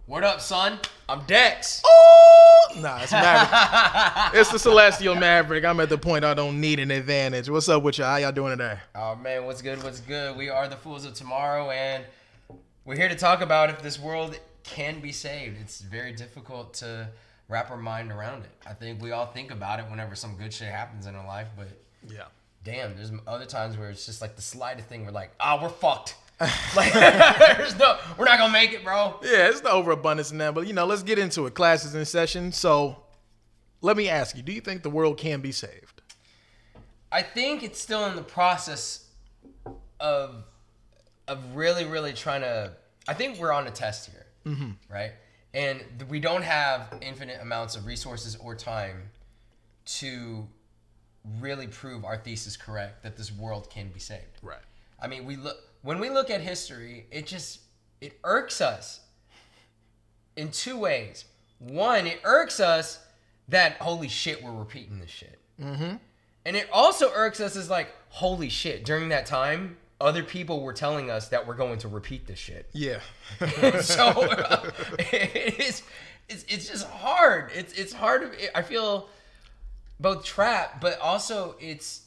What up, son? I'm Dex. Oh! Nah, it's Maverick. It's the Celestial Maverick. I'm at the point I don't need an advantage. What's up with y'all? How y'all doing today? Oh, man, what's good? What's good? We are the Fools of Tomorrow, and we're here to talk about if this world can be saved. It's very difficult to wrap our mind around it. I think we all think about it whenever some good shit happens in our life, but Yeah. damn, there's other times where it's just like the slightest thing we're like, we're fucked. Like, we're not gonna make it, bro. Yeah, it's the overabundance in that, but let's get into it. Class is in session, so let me ask you, do you think the world can be saved? I think it's still in the process of really trying to. I think we're on a test here, right? And we don't have infinite amounts of resources or time to really prove our thesis correct that this world can be saved. Right. I mean, when we look at history, it irks us in two ways. One, it irks us that holy shit, we're repeating this shit. Mm-hmm. And it also irks us as like, holy shit, during that time, other people were telling us that we're going to repeat this shit. Yeah. So it's just hard. It's hard. I feel both trapped, but also it's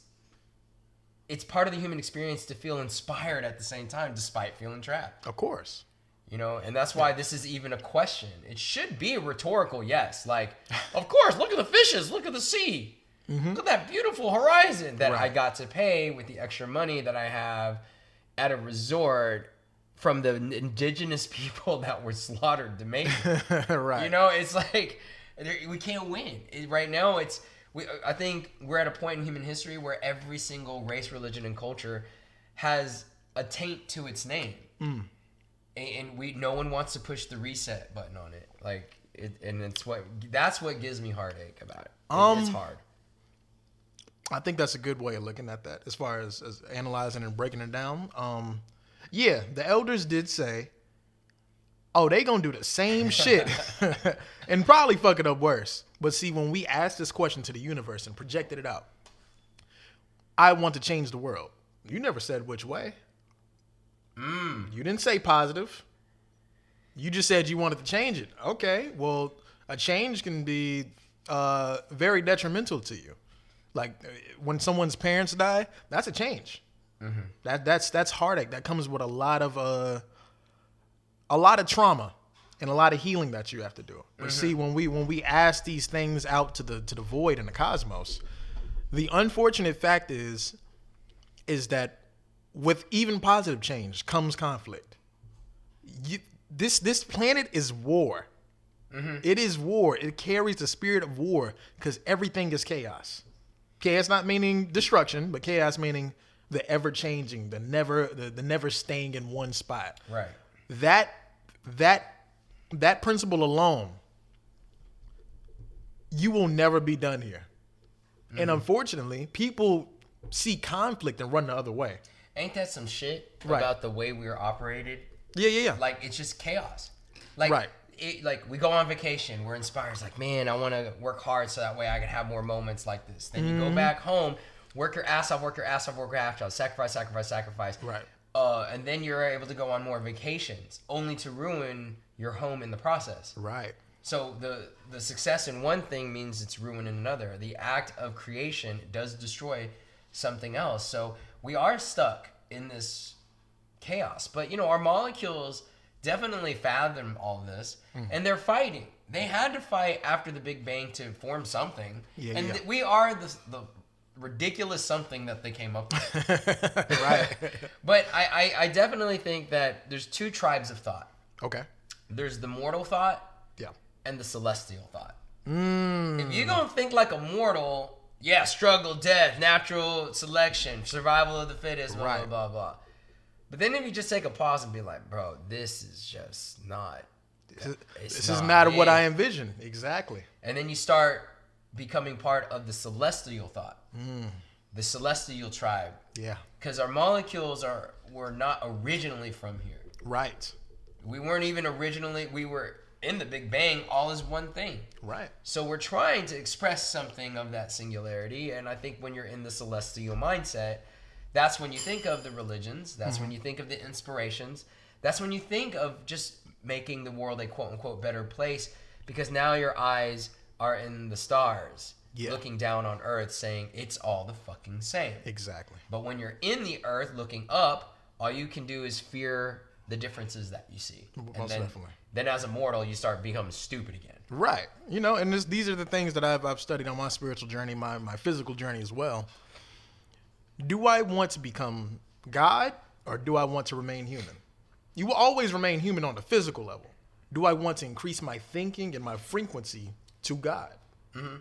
part of the human experience to feel inspired at the same time, despite feeling trapped. Of course. And that's why this is even a question. It should be a rhetorical yes. Like, of course, look at the fishes, look at the sea. Mm-hmm. Look at that beautiful horizon that I got to pay with the extra money that I have at a resort from the indigenous people that were slaughtered to make it. Right. It's like we can't win. Right now, I think we're at a point in human history where every single race, religion, and culture has a taint to its name. Mm. And no one wants to push the reset button on it. That's what gives me heartache about it. It's hard. I think that's a good way of looking at that as far as analyzing and breaking it down. Yeah, the elders did say, they gonna do the same shit and probably fuck it up worse. But see, when we asked this question to the universe and projected it out, I want to change the world. You never said which way. You didn't say positive. You just said you wanted to change it. Okay, well, a change can be very detrimental to you. Like when someone's parents die, that's a change. Mm-hmm. That's heartache. That comes with a lot of trauma and a lot of healing that you have to do. But see, when we ask these things out to the void and the cosmos, the unfortunate fact is that with even positive change comes conflict. This planet is war. Mm-hmm. It is war. It carries the spirit of war because everything is chaos. Chaos not meaning destruction, but chaos meaning the ever changing, the never staying in one spot. Right. That principle alone, you will never be done here. Mm-hmm. And unfortunately, people see conflict and run the other way. Ain't that some shit about the way we're operated? Yeah. Like, it's just chaos. Like, right. We go on vacation, we're inspired. It's like, man, I want to work hard so that way I can have more moments like this. Then you go back home, work your ass off, sacrifice. Right. And then you're able to go on more vacations, only to ruin your home in the process. Right. So the success in one thing means it's ruin in another. The act of creation does destroy something else. So we are stuck in this chaos. But, our molecules definitely fathom all this, and they're fighting. They had to fight after the Big Bang to form something. We are the ridiculous something that they came up with. Right. But I definitely think that there's two tribes of thought. Okay. There's the mortal thought and the celestial thought. If you're going to think like a mortal, struggle, death, natural selection, survival of the fittest, blah, blah, blah, blah. But then if you just take a pause and be like, bro, this is just not. This is not what I envisioned. Exactly. And then you start becoming part of the celestial thought. The celestial tribe. Yeah. Because our molecules were not originally from here. Right. We weren't even we were in the Big Bang, all is one thing. Right. So we're trying to express something of that singularity. And I think when you're in the celestial mindset, that's when you think of the religions. That's when you think of the inspirations. That's when you think of just making the world a quote unquote better place because now your eyes are in the stars, looking down on Earth, saying it's all the fucking same. Exactly. But when you're in the Earth looking up, all you can do is fear the differences that you see. Most definitely. Then as a mortal, you start becoming stupid again. Right. You know, and these are the things that I've studied on my spiritual journey, my physical journey as well. Do I want to become God or do I want to remain human? You will always remain human on the physical level. Do I want to increase my thinking and my frequency to God? Mm-hmm.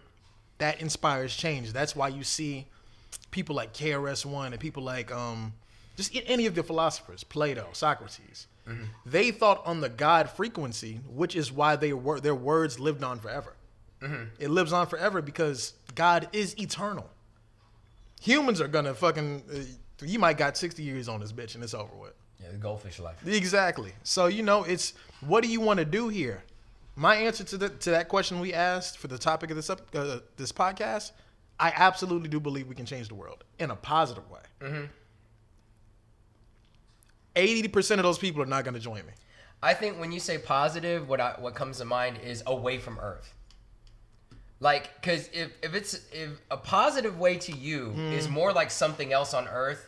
That inspires change. That's why you see people like KRS-One and people like just any of the philosophers, Plato, Socrates. Mm-hmm. They thought on the God frequency, which is why their words lived on forever. Mm-hmm. It lives on forever because God is eternal. Humans are gonna fucking. You might got 60 years on this bitch and it's over with. Yeah, the goldfish life. Exactly. So it's what do you want to do here? My answer to that question we asked for the topic of this podcast, I absolutely do believe we can change the world in a positive way. Mm-hmm. 80% of those people are not going to join me. I think when you say positive, what comes to mind is away from Earth. Like, because if a positive way to you is more like something else on Earth,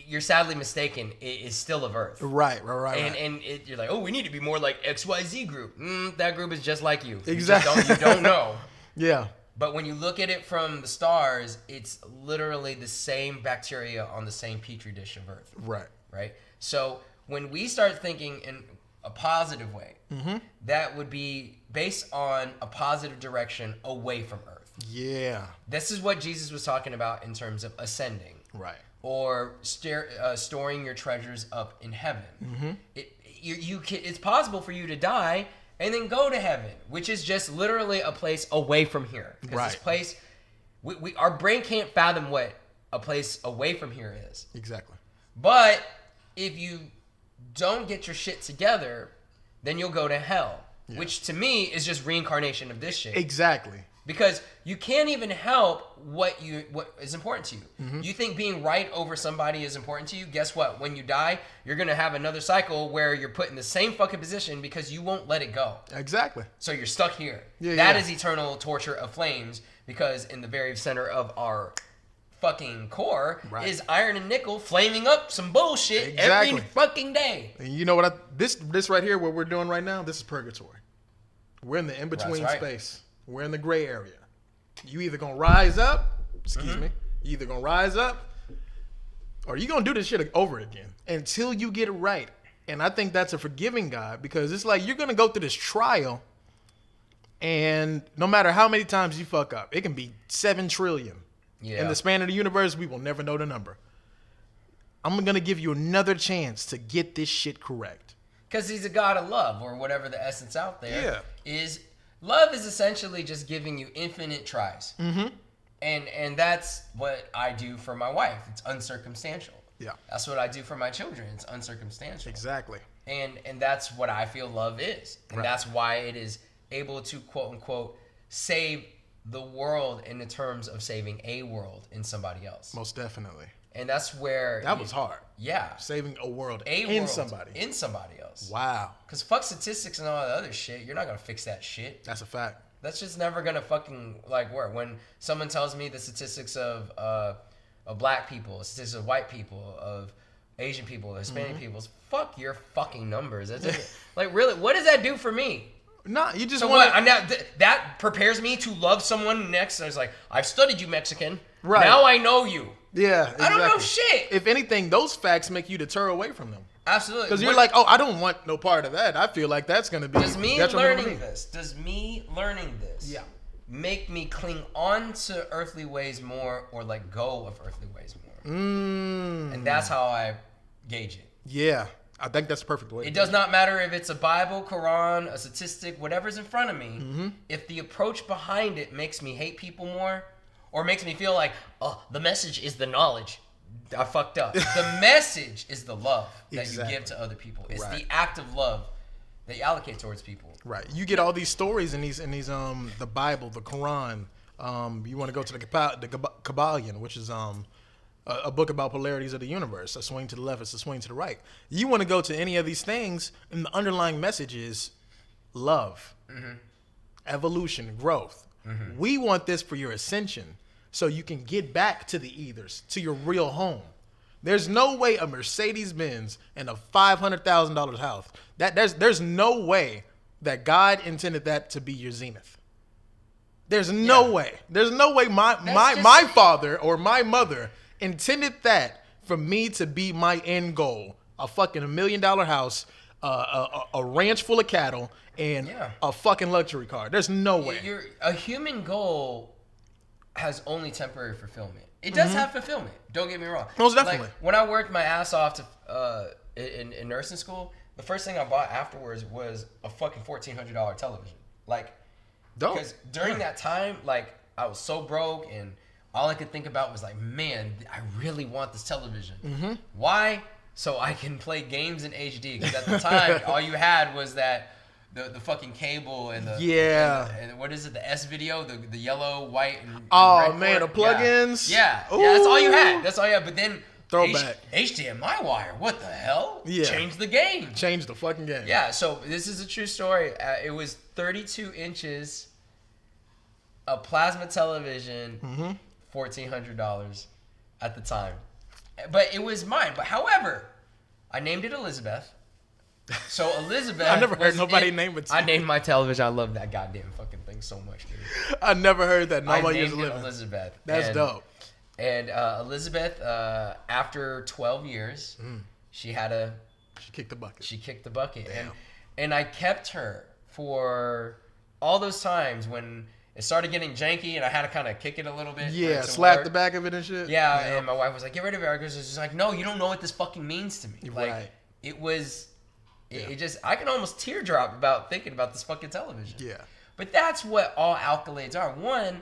you're sadly mistaken. It is still of Earth. Right. And you're like, oh, we need to be more like XYZ group. That group is just like you. Exactly. You don't know. Yeah. But when you look at it from the stars, it's literally the same bacteria on the same petri dish of Earth. Right. So when we start thinking in a positive way, that would be based on a positive direction away from Earth. Yeah. This is what Jesus was talking about in terms of ascending. Right. Or storing your treasures up in heaven. Mm-hmm. It's possible for you to die and then go to heaven, which is just literally a place away from here. Because this place, our brain can't fathom what a place away from here is. Exactly. But if you don't get your shit together, then you'll go to hell, which to me is just reincarnation of this shit. Exactly. Because you can't even help what is important to you. Mm-hmm. You think being right over somebody is important to you. Guess what? When you die, you're going to have another cycle where you're put in the same fucking position because you won't let it go. Exactly. So you're stuck here. That is eternal torture of flames because in the very center of our fucking core is iron and nickel flaming up some bullshit every fucking day. And you know what? This right here, what we're doing right now, this is purgatory. We're in the in-between space. We're in the gray area. You either gonna rise up, you either gonna rise up, or you gonna do this shit over again until you get it right. And I think that's a forgiving God because it's like you're gonna go through this trial, and no matter how many times you fuck up, it can be 7 trillion. Yeah. In the span of the universe, we will never know the number. I'm gonna give you another chance to get this shit correct. Because he's a God of love, or whatever the essence out there is. Love is essentially just giving you infinite tries. Mm-hmm. And that's what I do for my wife. It's uncircumstantial. Yeah. That's what I do for my children. It's uncircumstantial. Exactly. And that's what I feel love is. And that's why it is able to, quote unquote, save the world in the terms of saving a world in somebody else. Most definitely. And that's where... That was hard. Yeah. Saving a world in somebody else. Wow. Because fuck statistics and all that other shit. You're not going to fix that shit. That's a fact. That's just never going to fucking, work. When someone tells me the statistics of black people, statistics of white people, of Asian people, Hispanic people, fuck your fucking numbers. That's really, what does that do for me? No, you just so want to... that prepares me to love someone next. I was like, I've studied you, Mexican. Right. Now I know you. Yeah, exactly. I don't know shit. If anything, those facts make you deter away from them. Absolutely. Because you're like, oh, I don't want no part of that. I feel like that's going to be Does me learning this make me cling on to earthly ways more or let go of earthly ways more? And that's how I gauge it. Yeah. I think that's the perfect way. It does not matter if it's a Bible, Quran, a statistic, whatever's in front of me. Mm-hmm. If the approach behind it makes me hate people more or makes me feel like, oh, the message is the knowledge, I fucked up. The message is the love that you give to other people. It's the act of love that you allocate towards people. Right. You get all these stories in these the Bible, the Quran. You want to go to the Kabbalion, which is a book about polarities of the universe. A swing to the left is a swing to the right. You want to go to any of these things, and the underlying message is love, evolution, growth. We want this for your ascension, so you can get back to the ethers, to your real home. There's no way a Mercedes-Benz and a $500,000 house. There's no way that God intended that to be your zenith. There's no way. There's no way my father or my mother intended that for me to be my end goal. A fucking $1 million house, a ranch full of cattle, and a fucking luxury car. There's no way. A human goal has only temporary fulfillment. It does have fulfillment. Don't get me wrong. Most definitely. Like, when I worked my ass off to in nursing school, the first thing I bought afterwards was a fucking $1,400 television. Like, dope. Because during that time, like, I was so broke, and all I could think about was like, man, I really want this television. Why? So I can play games in HD. Because at the time, all you had was that the fucking cable and the and what is it, the S video, the yellow, white, and red man, cord. the plugins. Yeah, that's all you had. That's all you had. But then throwback HDMI wire. What the hell? Yeah, changed the game. Changed the fucking game. Yeah. So this is a true story. It was 32 inches, a plasma television, $1,400 at the time, but it was mine. But however, I named it Elizabeth. So Elizabeth, I never heard nobody name it. I named my television. I love that goddamn fucking thing so much, dude. I never heard that. Nobody I is named it living. Elizabeth. That's dope. And Elizabeth, after 12 years, she kicked the bucket. She kicked the bucket, Damn. and I kept her for all those times when it started getting janky, and I had to kind of kick it a little bit. Yeah, slap the back of it and shit. Yeah, and my wife was like, "Get rid of it." Because it's just like, "No, you don't know what this fucking means to me." Like, right. It was. It just, I can almost teardrop about thinking about this fucking television. Yeah. But that's what all accolades are. One,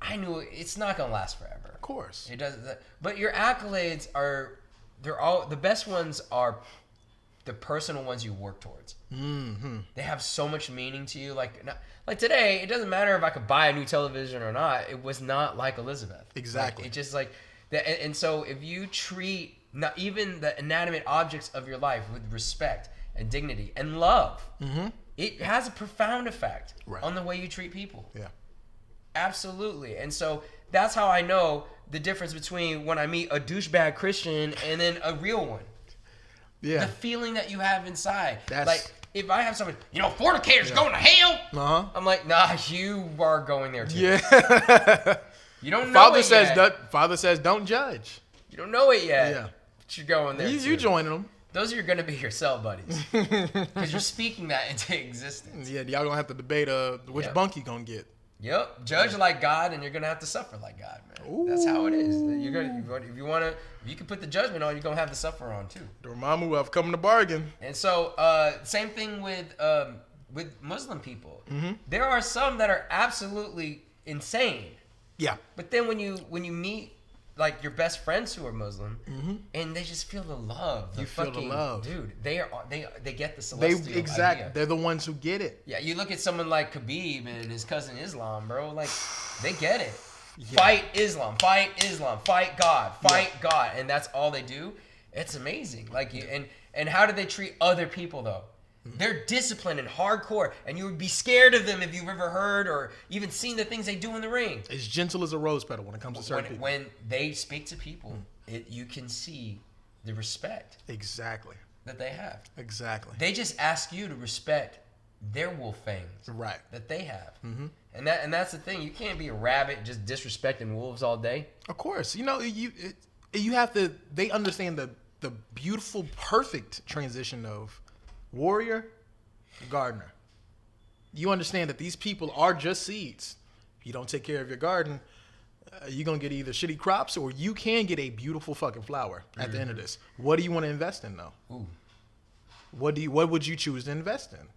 I knew it's not going to last forever. Of course. It doesn't. But your accolades they're all, the best ones are the personal ones you work towards. They have so much meaning to you. Like today, it doesn't matter if I could buy a new television or not. It was not like Elizabeth. Exactly. Like, it just like, and so if you treat not even the inanimate objects of your life with respect and dignity and love, it has a profound effect on the way you treat people. Yeah, absolutely. And so that's how I know the difference between when I meet a douchebag Christian and then a real one. Yeah, the feeling that you have inside. That's... like, if I have someone, fornicators going to hell. I'm like, nah, you are going there too. Yeah. You don't know it yet. Father says, don't judge. You don't know it yet. Yeah, but you're going there. You joining them. Those are going to be your cell buddies. Because you're speaking that into existence. Yeah, y'all going to have to debate which bunk you going to get. Yep. Judge like God, and you're going to have to suffer like God, man. Ooh. That's how it is. You're gonna, if you can put the judgment on, you're going to have to suffer on too. Dormammu, I've come to bargain. And so, same thing with Muslim people. There are some that are absolutely insane. Yeah. But then when you meet like your best friends who are Muslim, and they just feel the love. You feel the love, dude. They get the celestial idea. They're the ones who get it. Yeah, you look at someone like Khabib and his cousin Islam, bro. Like, they get it. Yeah. Fight Islam, fight God, fight God, and that's all they do. It's amazing. Like, and how do they treat other people though? They're disciplined and hardcore, and you would be scared of them if you've ever heard or even seen the things they do in the ring. As gentle as a rose petal when it comes to certain people. When they speak to people, you can see the respect. Exactly. That they have. Exactly. They just ask you to respect their wolf fangs. Right. That they have. And that's the thing. You can't be a rabbit just disrespecting wolves all day. Of course. You have to. They understand the beautiful, perfect transition of warrior, gardener. You understand that these people are just seeds. If you don't take care of your garden, you're going to get either shitty crops or you can get a beautiful fucking flower at the end of this. What do you want to invest in though? Ooh. What would you choose to invest in?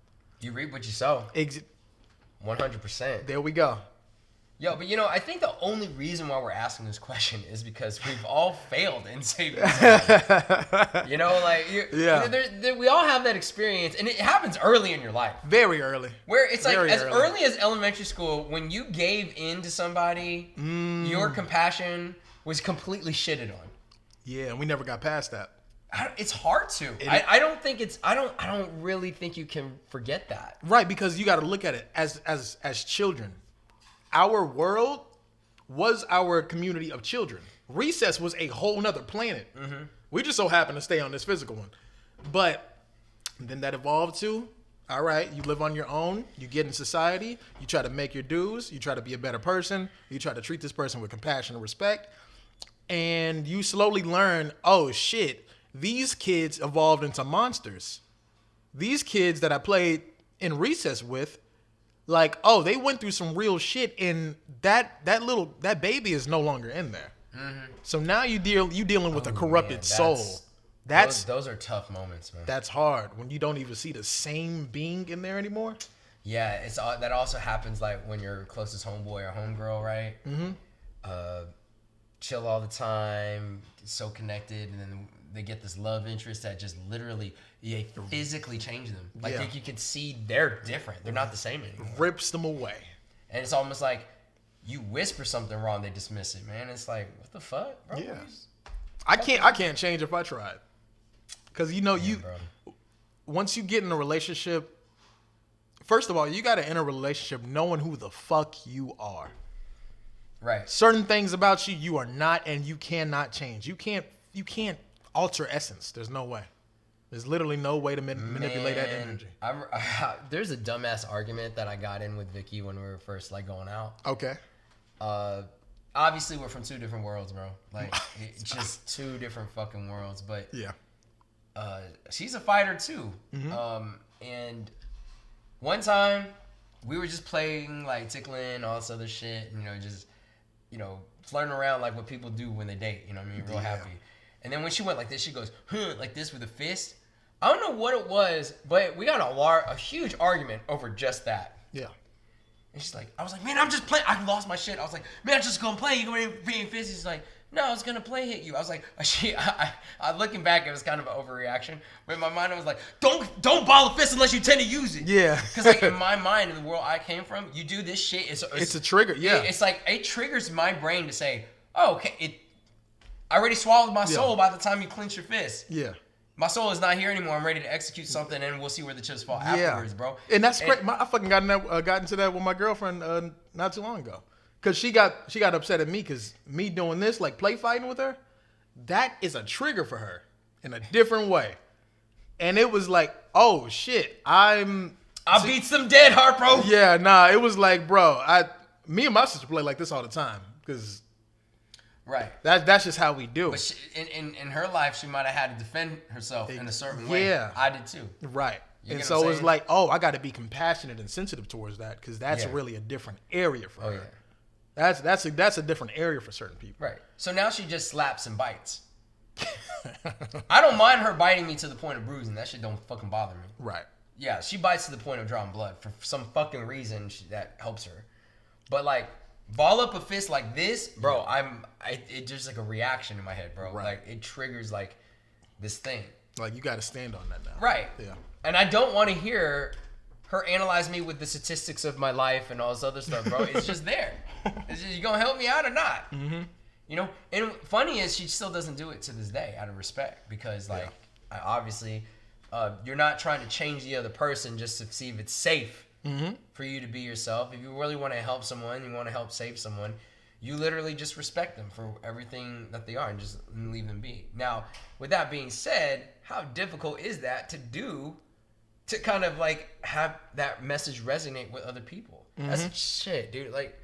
You reap what you sow. 100%. There we go. Yo, but I think the only reason why we're asking this question is because we've all failed in Save-A-Hoe. We all have that experience, and it happens early in your life. Very early. Where it's like as early as elementary school, when you gave in to somebody, your compassion was completely shitted on. Yeah, and we never got past that. It's hard to. I don't think it's. I don't really think you can forget that. Right, because you got to look at it as children. Our world was our community of children. Recess was a whole nother planet. Mm-hmm. We just so happen to stay on this physical one. But then that evolved to, all right, you live on your own, you get in society, you try to make your dues, you try to be a better person, you try to treat this person with compassion and respect, and you slowly learn, oh shit, these kids evolved into monsters. These kids that I played in recess with, like, oh, they went through some real shit, and that baby is no longer in there. Mm-hmm. So now you dealing with a corrupted soul. Those are tough moments, man. That's hard when you don't even see the same being in there anymore. Yeah, that also happens like when your closest homeboy or homegirl, right? Mm-hmm. Chill all the time, so connected, and then they get this love interest that just literally physically change them. Like you can see they're different. They're not the same anymore. Rips them away. And it's almost like you whisper something wrong, they dismiss it, man. It's like, what the fuck, bro? Yeah. I can't change if I tried. Because once you get in a relationship, first of all, you got to enter a relationship knowing who the fuck you are. Right. Certain things about you, you are not, and you cannot change. You can't alter essence. There's no way. There's literally no way to manipulate that energy. There's a dumbass argument that I got in with Vicky when we were first like going out. Okay. Obviously we're from two different worlds, bro. Like it's just two different fucking worlds. But yeah. She's a fighter too. Mm-hmm. And one time we were just playing like tickling, all this other shit, and, just, flirting around like what people do when they date, you know what I mean? Real happy. And then when she went like this, she goes, like this with a fist. I don't know what it was, but we got a huge argument over just that. Yeah. And she's like, I was like, man, I'm just playing. I lost my shit. I was like, man, I'm just gonna play. You gonna be in fist? She's like, no, I was gonna play hit you. I was like, I looking back, it was kind of an overreaction. But in my mind, I was like, don't ball a fist unless you tend to use it. Yeah. Because like in my mind, in the world I came from, you do this shit. It's a trigger. Yeah. It's like it triggers my brain to say, oh, okay, I already swallowed my soul by the time you clench your fist. Yeah. My soul is not here anymore. I'm ready to execute something, and we'll see where the chips fall afterwards, bro. And that's great. I fucking got into that with my girlfriend not too long ago. Because she got upset at me because me doing this, like play fighting with her, that is a trigger for her in a different way. And it was like, oh, shit, I beat some dead heart, bro. Yeah, nah, it was like, bro, me and my sister play like this all the time because... Right. That's just how we do. But in her life, she might have had to defend herself in a certain way. Yeah. I did too. Right. And so it was like, oh, I got to be compassionate and sensitive towards that because that's really a different area for her. Yeah. That's a different area for certain people. Right. So now she just slaps and bites. I don't mind her biting me to the point of bruising. That shit don't fucking bother me. Right. Yeah, she bites to the point of drawing blood for some fucking reason that helps her. But like, ball up a fist like this, bro. It just like a reaction in my head, bro. Right. Like it triggers like this thing. Like you got to stand on that now. Right. Yeah. And I don't want to hear her analyze me with the statistics of my life and all this other stuff, bro. It's just there. It's just, you gonna help me out or not? Mm-hmm. And funny is she still doesn't do it to this day out of respect because like obviously you're not trying to change the other person just to see if it's safe. Mm-hmm. For you to be yourself. If you really want to help someone, you want to help save someone, you literally just respect them for everything that they are and just leave them be. Now, with that being said, how difficult is that to do to kind of like have that message resonate with other people? Mm-hmm. That's shit, dude. Like,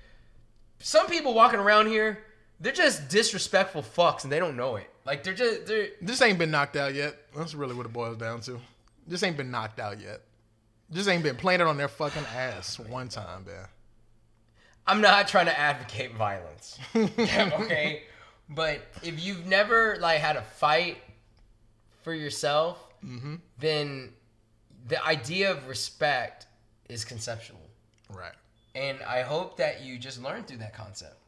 some people walking around here, they're just disrespectful fucks and they don't know it. Like, This ain't been knocked out yet. That's really what it boils down to. This ain't been knocked out yet. Just ain't been planted on their fucking ass one time, man. I'm not trying to advocate violence, okay? But if you've never like had a fight for yourself, then the idea of respect is conceptual. Right. And I hope that you just learn through that concept.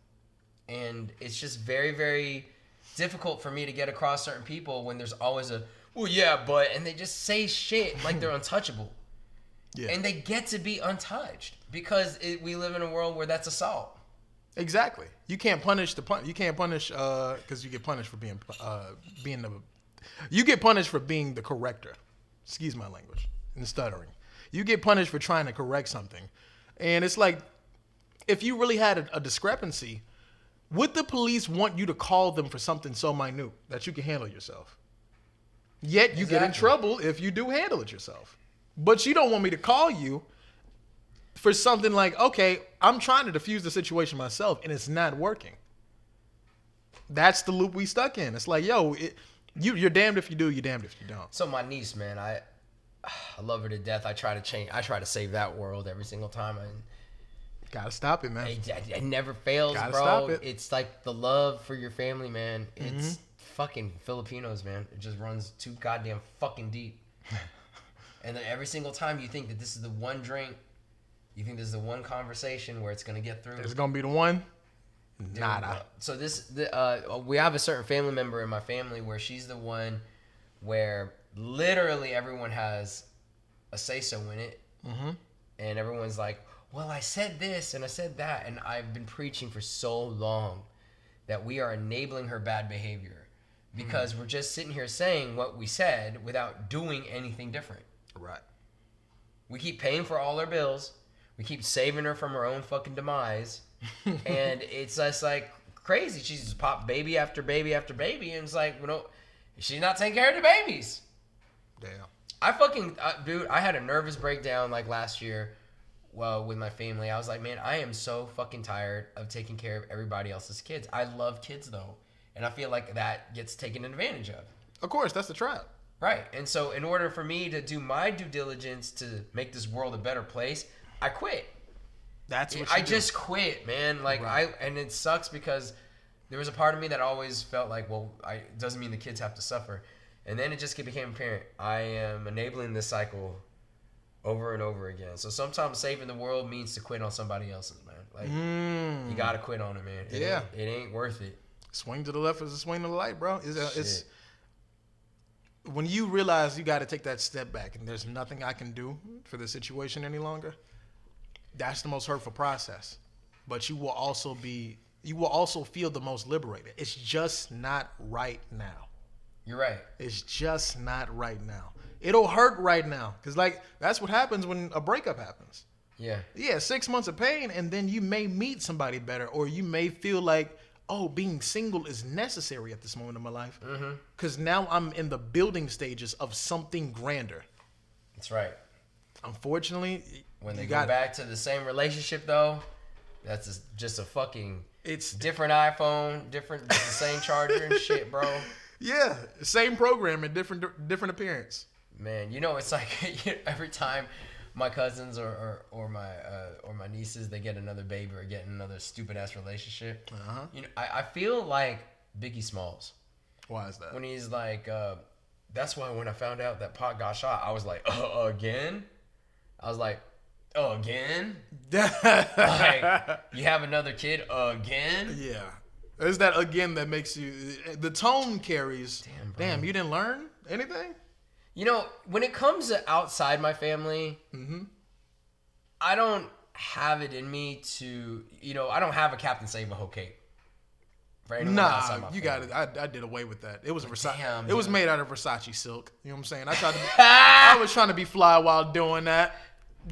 And it's just very, very difficult for me to get across certain people when there's always and they just say shit like they're untouchable. Yeah. And they get to be untouched because we live in a world where that's assault. Exactly. You can't punish you can't punish because you get punished for being the you get punished for being the corrector. Excuse my language and stuttering. You get punished for trying to correct something, and it's like if you really had a discrepancy, would the police want you to call them for something so minute that you can handle yourself? Yet you get in trouble if you do handle it yourself. But you don't want me to call you for something like, okay, I'm trying to diffuse the situation myself and it's not working. That's the loop we stuck in. It's like, yo, you're damned if you do, you're damned if you don't. So my niece, man, I love her to death. I try to save that world every single time. Gotta stop it, man. It never fails, Gotta bro. stop it. It's like the love for your family, man. It's fucking Filipinos, man. It just runs too goddamn fucking deep. And then every single time you think that this is the one drink, you think this is the one conversation where it's gonna get through. It's gonna be the one. Nada. So we have a certain family member in my family where she's the one where literally everyone has a say-so in it, and everyone's like, well, I said this and I said that, and I've been preaching for so long that we are enabling her bad behavior because we're just sitting here saying what we said without doing anything different. Right. We keep paying for all her bills. We keep saving her from her own fucking demise. And it's just like crazy. She's just popped baby after baby after baby. And it's like, she's not taking care of the babies. Damn. I fucking, dude, I had a nervous breakdown like last year with my family. I was like, man, I am so fucking tired of taking care of everybody else's kids. I love kids though. And I feel like that gets taken advantage of. Of course, that's the trap. Right. And so in order for me to do my due diligence to make this world a better place, I quit. That's what I just quit, man. Like right. and it sucks because there was a part of me that always felt like, well, it doesn't mean the kids have to suffer. And then it just became apparent. I am enabling this cycle over and over again. So sometimes saving the world means to quit on somebody else's, man. Like you gotta quit on it, man. It ain't worth it. Swing to the left is a swing to the right, bro. It's when you realize you got to take that step back and there's nothing I can do for the situation any longer. That's the most hurtful process. But you will also feel the most liberated. It's just not right now. You're right. It's just not right now. It'll hurt right now. Because, like, that's what happens when a breakup happens. Yeah. Yeah, 6 months of pain, and then you may meet somebody better, or you may feel like, oh, being single is necessary at this moment in my life. Because now I'm in the building stages of something grander. That's right. Unfortunately, when they go back to the same relationship, though, that's just a fucking... It's different iPhone, just the same charger and shit, bro. Yeah, same program and different appearance. Man, it's like every time my cousins or my nieces, they get another baby or get another stupid ass relationship. I feel like Biggie Smalls. Why is that? When he's like, that's why when I found out that Pac got shot, I was like, again? I was like, again? Like, you have another kid again? Yeah. It's that again that makes you... The tone carries... Damn, you didn't learn anything? When it comes to outside my family, I don't have it in me to... I don't have a Captain Save-A-Hoe cape. For anyone outside my family. Got it. I did away with that. It was Versace. Damn, it was made out of Versace silk. You know what I'm saying? I was trying to be fly while doing that.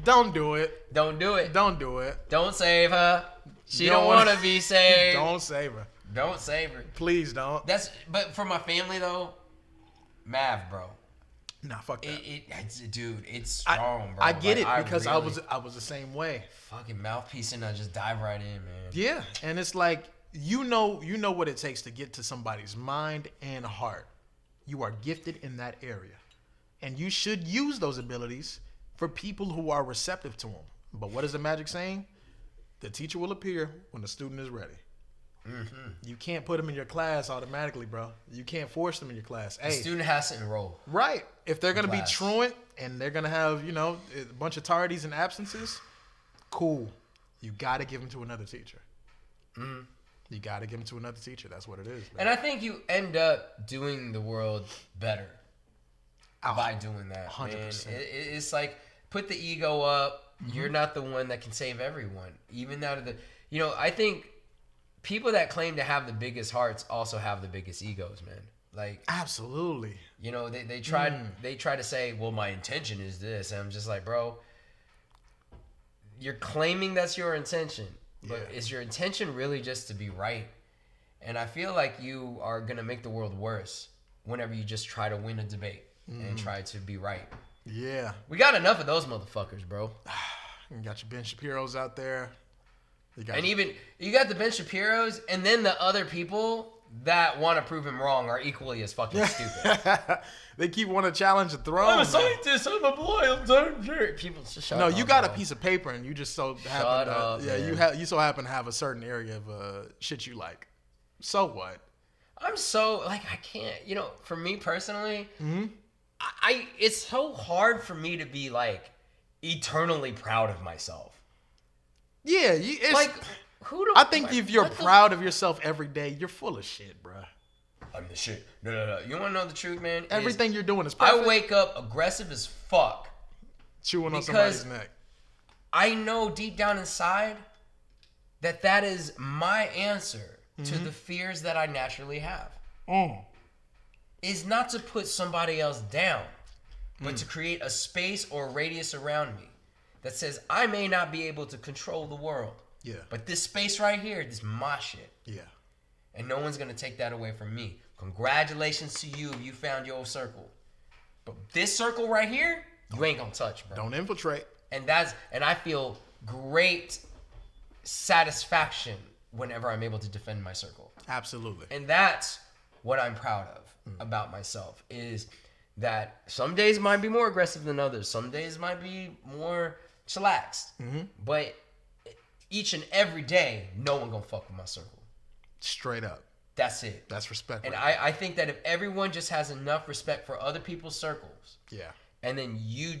Don't do it. Don't do it. Don't do it. Don't save her. She don't want to be saved. Don't save her. Don't save her. Please don't. But for my family though, Mav, bro. Nah, fuck that. Dude, it's strong, bro. I get it because I was the same way. Fucking mouthpiece and I just dive right in, man. Yeah, and it's like you know what it takes to get to somebody's mind and heart. You are gifted in that area, and you should use those abilities for people who are receptive to them. But what is the magic saying? The teacher will appear when the student is ready. You can't put them in your class automatically, bro. You can't force them in your class. The student has to enroll. Right. If they're going to be truant and they're going to have, a bunch of tardies and absences, cool. You got to give them to another teacher. You got to give them to another teacher. That's what it is, man. And I think you end up doing the world better by doing that. 100%. It's like, put the ego up. You're not the one that can save everyone. Even out of the... I think people that claim to have the biggest hearts also have the biggest egos, man. Like, absolutely. You know, they try to say, well, my intention is this. And I'm just like, bro, you're claiming that's your intention. But is your intention really just to be right? And I feel like you are going to make the world worse whenever you just try to win a debate and try to be right. Yeah. We got enough of those motherfuckers, bro. You got your Ben Shapiro's out there. You got the Ben Shapiro's, and then the other people that want to prove him wrong are equally as fucking stupid. They keep wanting to challenge the throne. I'm a scientist. I'm a boy. I'm scientific. People just shut up. No, you got bro. a piece of paper, and you just so happen you so happen to have a certain area of shit you like. So what? I'm so like I can't. You know, for me personally, I it's so hard for me to be like eternally proud of myself. Yeah, it's like who do I think if you're proud of yourself every day, you're full of shit, bro. I'm the shit. No. You want to know the truth, man? Everything you're doing is perfect. I wake up aggressive as fuck. Chewing on somebody's neck. I know deep down inside that is my answer to the fears that I naturally have. Is not to put somebody else down, but to create a space or radius around me that says I may not be able to control the world. Yeah. But this space right here, this is my shit. Yeah. And no one's going to take that away from me. Congratulations to you if you found your circle. But this circle right here, you ain't going to touch, bro. Don't infiltrate. And I feel great satisfaction whenever I'm able to defend my circle. Absolutely. And that's what I'm proud of about myself, is that some days might be more aggressive than others. Some days might be more chillaxed. But each and every day, no one gonna fuck with my circle. Straight up. That's it. That's respect. And I think that if everyone just has enough respect for other people's circles, and then you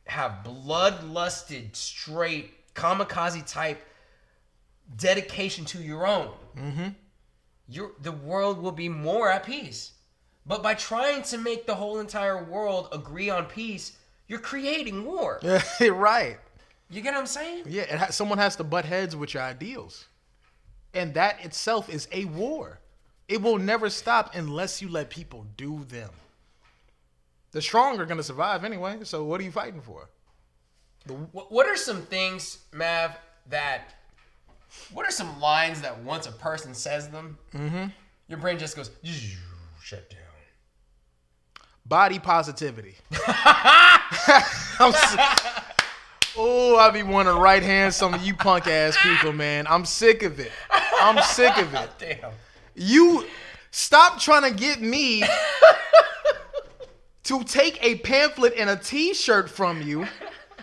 have bloodlusted, straight, kamikaze type dedication to your own, the world will be more at peace. But by trying to make the whole entire world agree on peace, you're creating war. Right. You get what I'm saying? Yeah, someone has to butt heads with your ideals. And that itself is a war. It will never stop unless you let people do them. The strong are going to survive anyway, so what are you fighting for? What are some things, Mav, what are some lines that once a person says them, your brain just goes, shut down. Body positivity. I be wanting to right hand some of you punk ass people, man. I'm sick of it. Damn. You stop trying to get me to take a pamphlet and a t-shirt from you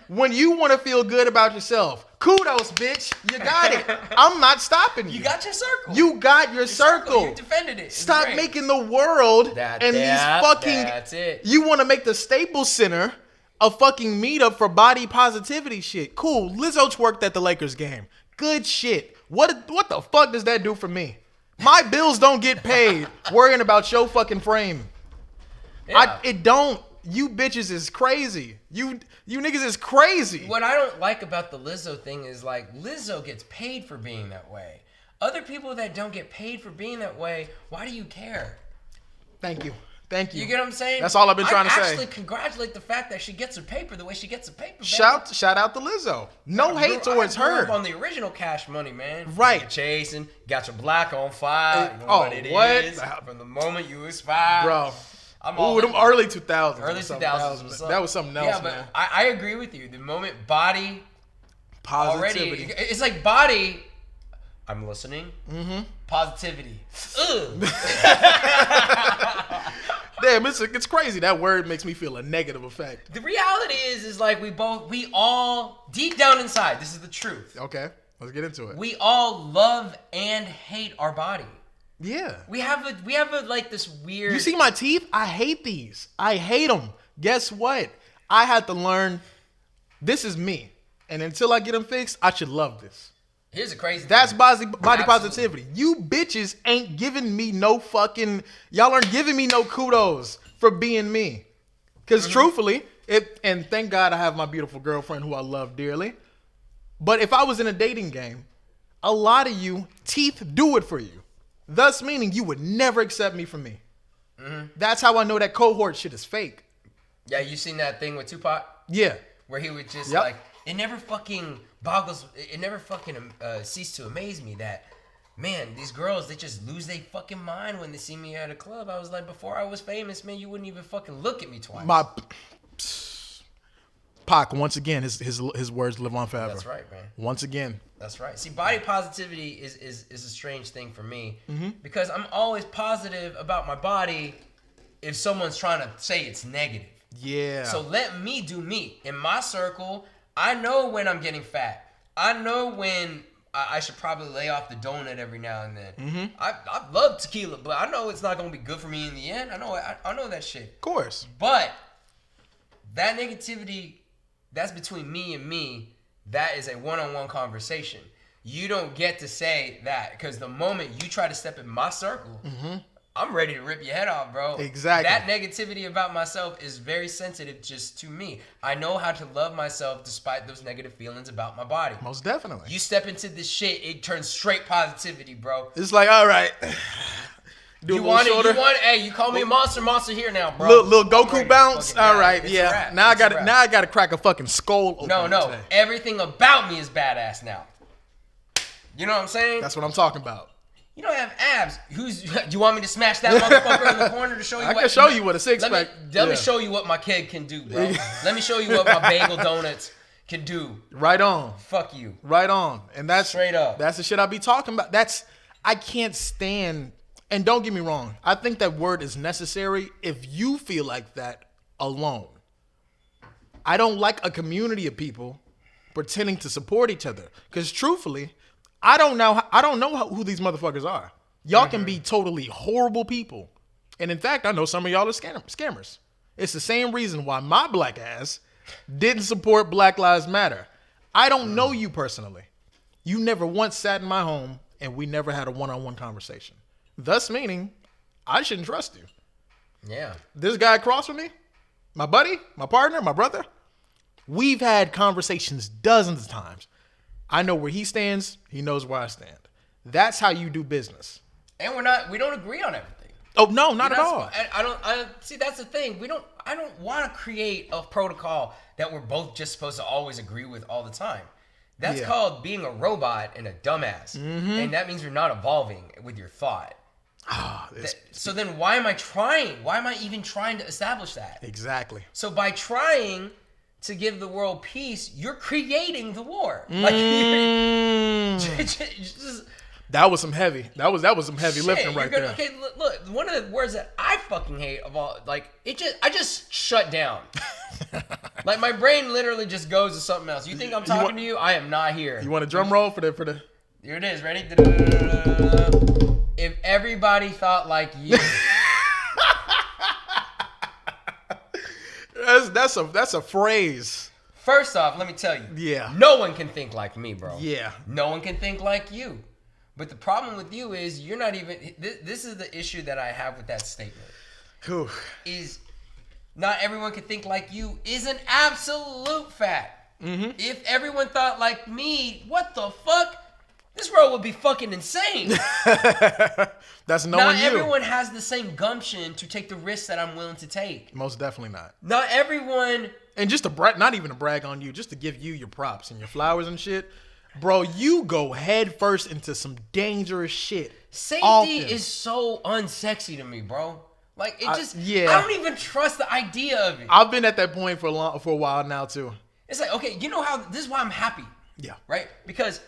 when you want to feel good about yourself. Kudos, bitch. You got it. I'm not stopping you. You got your circle. You got your circle. You defended it. Stop making the world these fucking... That's it. You want to make the Staples Center a fucking meetup for body positivity shit. Cool. Lizzo twerked at the Lakers game. Good shit. What the fuck does that do for me? My bills don't get paid worrying about your fucking frame. Yeah. It don't. You bitches is crazy. You niggas is crazy. What I don't like about the Lizzo thing is like Lizzo gets paid for being that way. Other people that don't get paid for being that way, why do you care? Thank you. You get what I'm saying? That's all I've been trying to say. I actually congratulate the fact that she gets her paper the way she gets her paper. Shout out to Lizzo. No hate towards her. Up on the original Cash Money, man. Right. You're chasing, got your black on fire. You know what it is. From the moment you was 5. Bro. Them early 2000s. Early 2000s. That was something else, yeah, but man. I agree with you. The moment body positivity. Already, it's like body. I'm listening. Positivity. Ugh. Damn, it's crazy. That word makes me feel a negative effect. The reality is like we all deep down inside, this is the truth. Okay, let's get into it. We all love and hate our body. Yeah. We have a like this weird. You see my teeth? I hate these. I hate them. Guess what? I had to learn this is me. And until I get them fixed, I should love this. Here's a crazy That's thing. body positivity. You bitches ain't giving me no fucking... Y'all aren't giving me no kudos for being me. Because truthfully, and thank God I have my beautiful girlfriend who I love dearly. But if I was in a dating game, a lot of you, teeth do it for you. Thus meaning you would never accept me for me. That's how I know that cohort shit is fake. Yeah, you seen that thing with Tupac? Yeah. Where he would just Yep. it never fucking cease to amaze me that, man, these girls, they just lose their fucking mind when they see me at a club. I was like, before I was famous, man, you wouldn't even fucking look at me twice. Pac, once again, his words live on forever. That's right, man. Once again. That's right. See, body positivity is a strange thing for me Mm-hmm. because I'm always positive about my body if someone's trying to say it's negative. Yeah. So let me do me. In my circle, I know when I'm getting fat. I know when I should probably lay off the donut every now and then. Mm-hmm. I love tequila, but I know it's not going to be good for me in the end. I know that shit. Of course. But that negativity, that's between me and me. That is a one-on-one conversation. You don't get to say that because the moment you try to step in my circle, I'm ready to rip your head off, bro. Exactly. That negativity about myself is very sensitive just to me. I know how to love myself despite those negative feelings about my body. Most definitely. You step into this shit, it turns straight positivity, bro. It's like, all right. Do You a want little it? shorter. You want it? Hey, you call me a monster here now, bro. Little I'm Goku ready. bounce. Fucking All right, it's a yeah. wrap. Now It's a wrap. I got to crack a fucking skull open. No. today. Everything about me is badass now. You know what I'm saying? That's what I'm talking about. You don't have abs. Do you want me to smash that motherfucker in the corner to show you? I can show you what a six Let pack. me show you what my kid can do, bro. Let me show you what my bagel donuts can do. Right on. Fuck you. Right on. And that's Straight up. That's the shit I be talking about. I can't stand. And don't get me wrong. I think that word is necessary if you feel like that alone. I don't like a community of people pretending to support each other. Because truthfully, I don't know who these motherfuckers are. Y'all can be totally horrible people. And in fact, I know some of y'all are scammers. It's the same reason why my black ass didn't support Black Lives Matter. I don't know you personally. You never once sat in my home and we never had a one-on-one conversation. Thus meaning, I shouldn't trust you. Yeah. This guy across from me, my buddy, my partner, my brother, we've had conversations dozens of times. I know where he stands. He knows where I stand. That's how you do business. And we don't agree on everything. Oh, no, not at all. See, that's the thing. I don't want to create a protocol that we're both just supposed to always agree with all the time. That's called being a robot and a dumbass. And that means you're not evolving with your thought. So then why am I trying? Why am I even trying to establish that? Exactly. So by trying to give the world peace, you're creating the war. Like that was some heavy. That was some heavy lifting right there. Okay, look, one of the words that I fucking hate of all, like I just shut down. Like my brain literally just goes to something else. You think I'm talking to you? I am not here. You want a drum roll for the? Here it is. Ready? If everybody thought like you. That's a phrase. First off, let me tell you. Yeah. No one can think like me, bro. Yeah. No one can think like you. But the problem with you is you're not even. This is the issue that I have with that statement. Whew. Is not everyone can think like you is an absolute fact. If everyone thought like me, what the fuck? This world would be fucking insane. That's knowing Not you. everyone has the same gumption to take the risks that I'm willing to take. Most definitely not. Not everyone. And just to not even to brag on you, just to give you your props and your flowers and shit. Bro, you go head first into some dangerous shit. Safety is so unsexy to me, bro. Like, I don't even trust the idea of it. I've been at that point for a while now, too. It's like, okay, you know how, this is why I'm happy. Yeah. Right? Because,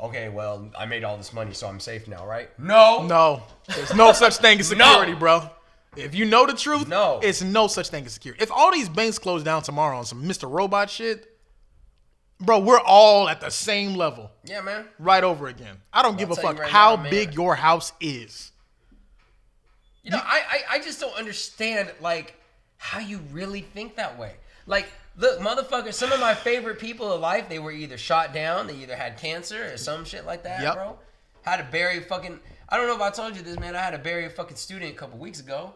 okay, well, I made all this money, so I'm safe now, right? No. There's no such thing as security, bro. If you know the truth, it's no such thing as security. If all these banks close down tomorrow on some Mr. Robot shit, bro, we're all at the same level. Yeah, man. Right over again. I don't give a fuck how big your house is. You know, I just don't understand, like, how you really think that way. Like, look, motherfuckers, some of my favorite people in life, they were either shot down, they either had cancer or some shit like that, bro. Had to bury fucking, I don't know if I told you this, man, I had to bury a fucking student a couple weeks ago.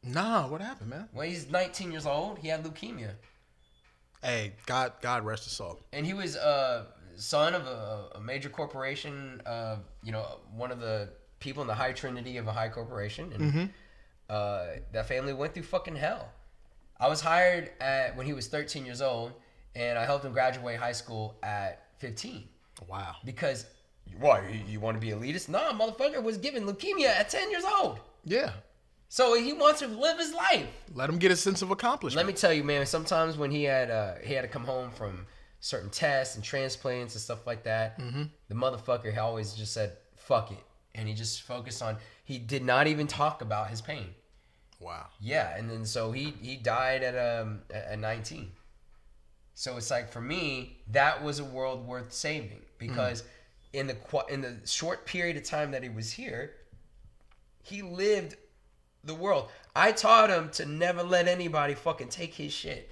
Nah, what happened, man? Well, he's 19 years old. He had leukemia. Hey, God rest his soul. And he was son of a major corporation, one of the people in the high trinity of a high corporation, and that family went through fucking hell. I was hired when he was 13 years old, and I helped him graduate high school at 15. Wow. Because, what, you want to be elitist? Nah, motherfucker was given leukemia at 10 years old. Yeah. So he wants to live his life. Let him get a sense of accomplishment. Let me tell you, man, sometimes when he had to come home from certain tests and transplants and stuff like that, the motherfucker always just said, fuck it. And he just focused on, he did not even talk about his pain. Wow. Yeah, and then so he died at 19. So it's like, for me, that was a world worth saving, because in the short period of time that he was here, he lived the world. I taught him to never let anybody fucking take his shit.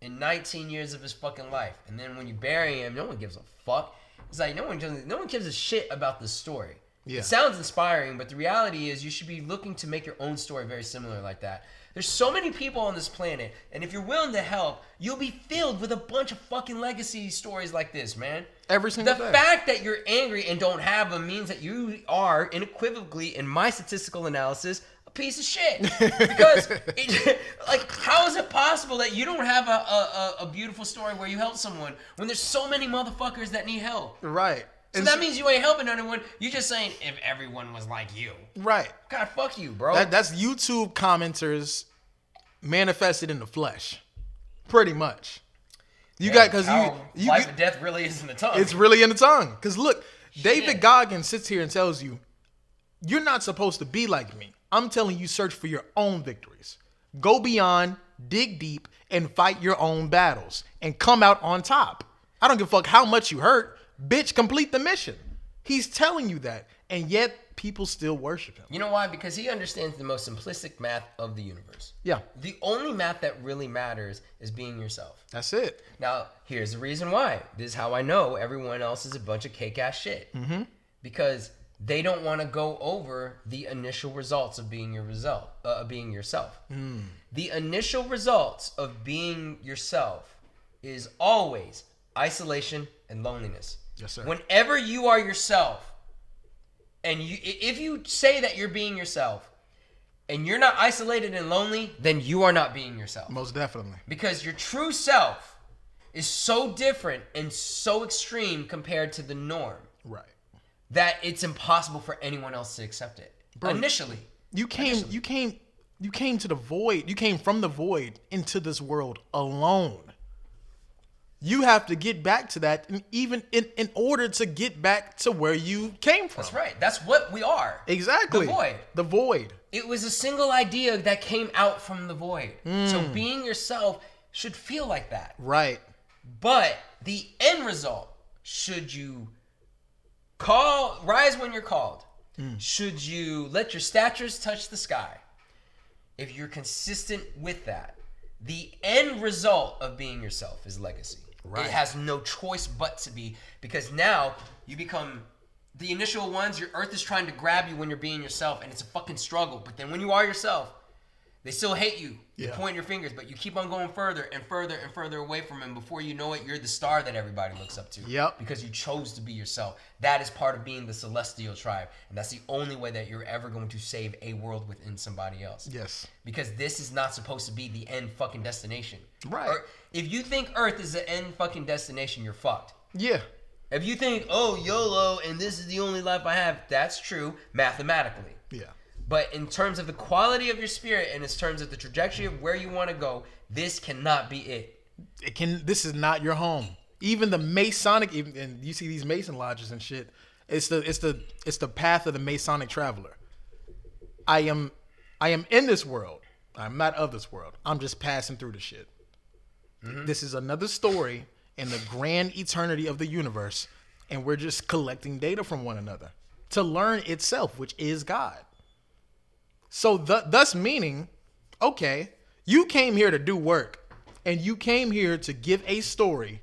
In 19 years of his fucking life. And then when you bury him, no one gives a fuck. It's like no one gives a shit about the story. Yeah. It sounds inspiring, but the reality is you should be looking to make your own story very similar like that. There's so many people on this planet, and if you're willing to help, you'll be filled with a bunch of fucking legacy stories like this, man. Every single day. The fact that you're angry and don't have them means that you are, unequivocally, in my statistical analysis, a piece of shit. Because, how is it possible that you don't have a beautiful story where you help someone when there's so many motherfuckers that need help? Right. So that means you ain't helping anyone. You're just saying, if everyone was like you. Right. God, fuck you, bro. That's YouTube commenters manifested in the flesh. Pretty much. Life and death really is in the tongue. It's really in the tongue. Because look, David Goggins sits here and tells you, you're not supposed to be like me. I'm telling you, search for your own victories. Go beyond, dig deep, and fight your own battles. And come out on top. I don't give a fuck how much you hurt. Bitch, complete the mission. He's telling you that. And yet, people still worship him. You know why? Because he understands the most simplistic math of the universe. Yeah. The only math that really matters is being yourself. That's it. Now, here's the reason why. This is how I know everyone else is a bunch of cake-ass shit. Mm-hmm. Because they don't want to go over the initial results of being yourself. The initial results of being yourself is always isolation and loneliness. Yes, sir. Whenever you are yourself, and if you say that you're being yourself, and you're not isolated and lonely, then you are not being yourself. Most definitely. Because your true self is so different and so extreme compared to the norm. Right. That it's impossible for anyone else to accept it. Bro, initially. You came to the void. You came from the void into this world alone. You have to get back to that, and even in order to get back to where you came from. That's right. That's what we are. Exactly. The void. The void. It was a single idea that came out from the void. So being yourself should feel like that. Right. But the end result, should you rise when you're called, should you let your statures touch the sky, if you're consistent with that, the end result of being yourself is legacy. Right. It has no choice but to be, because now you become the initial ones. Your earth is trying to grab you when you're being yourself, and it's a fucking struggle. But then when you are yourself, they still hate you. You point your fingers, but you keep on going further and further and further away from them. Before you know it, you're the star that everybody looks up to. Yep. Because you chose to be yourself. That is part of being the celestial tribe. And that's the only way that you're ever going to save a world within somebody else. Yes. Because this is not supposed to be the end fucking destination. Right. Or if you think Earth is the end fucking destination, you're fucked. Yeah. If you think, oh, YOLO, and this is the only life I have, that's true mathematically. Yeah. But in terms of the quality of your spirit and in terms of the trajectory of where you want to go, this cannot be it. This is not your home. Even the Masonic, and you see these Mason lodges and shit. It's the path of the Masonic traveler. I am in this world. I'm not of this world. I'm just passing through the shit. Mm-hmm. This is another story in the grand eternity of the universe, and we're just collecting data from one another to learn itself, which is God. So thus meaning, okay, you came here to do work, and you came here to give a story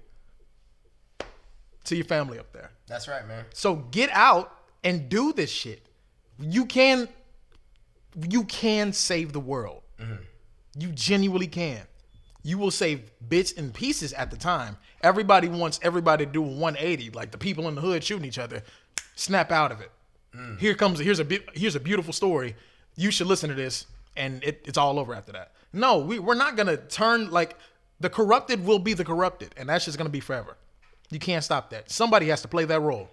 to your family up there. That's right, man. So get out and do this shit. You can save the world. Mm-hmm. You genuinely can. You will save bits and pieces at the time, Everybody wants everybody to do a 180. Like the people in the hood shooting each other, snap out of it. Here's a beautiful story. You should listen to this, and it's all over after that. No, we're not gonna turn like the corrupted will be the corrupted, and that's just gonna be forever. You can't stop that. Somebody has to play that role.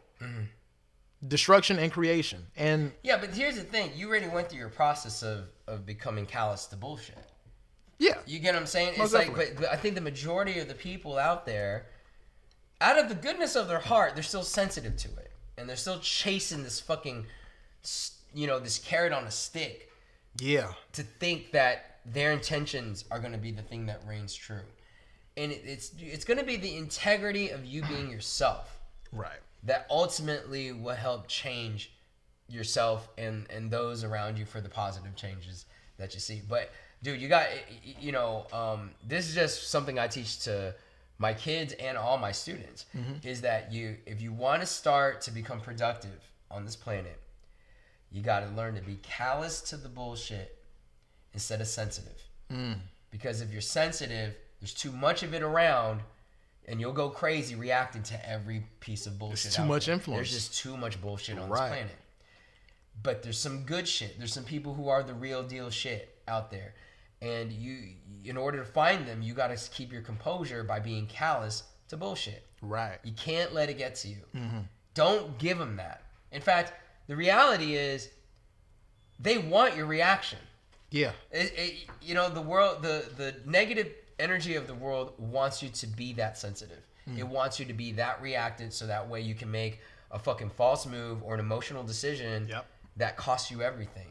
Destruction and creation. And yeah, but here's the thing: you already went through your process of becoming callous to bullshit. Yeah, you get what I'm saying? Most It's definitely. but I think the majority of the people out there, out of the goodness of their heart, they're still sensitive to it, and they're still chasing this fucking, this carrot on a stick. Yeah. To think that their intentions are going to be the thing that reigns true, and it's going to be the integrity of you being yourself. Right. That ultimately will help change yourself and those around you for the positive changes that you see. But dude, you got, this is just something I teach to my kids and all my students, is that if you want to start to become productive on this planet, you got to learn to be callous to the bullshit instead of sensitive. Because if you're sensitive, there's too much of it around, and you'll go crazy reacting to every piece of bullshit. It's too much influence. There's just too much bullshit on this planet. But there's some good shit. There's some people who are the real deal shit out there. And in order to find them, you got to keep your composure by being callous to bullshit. Right. You can't let it get to you. Don't give them that. In fact, the reality is they want your reaction. Yeah. The world, the negative energy of the world wants you to be that sensitive. It wants you to be that reactant, so that way you can make a fucking false move or an emotional decision that costs you everything.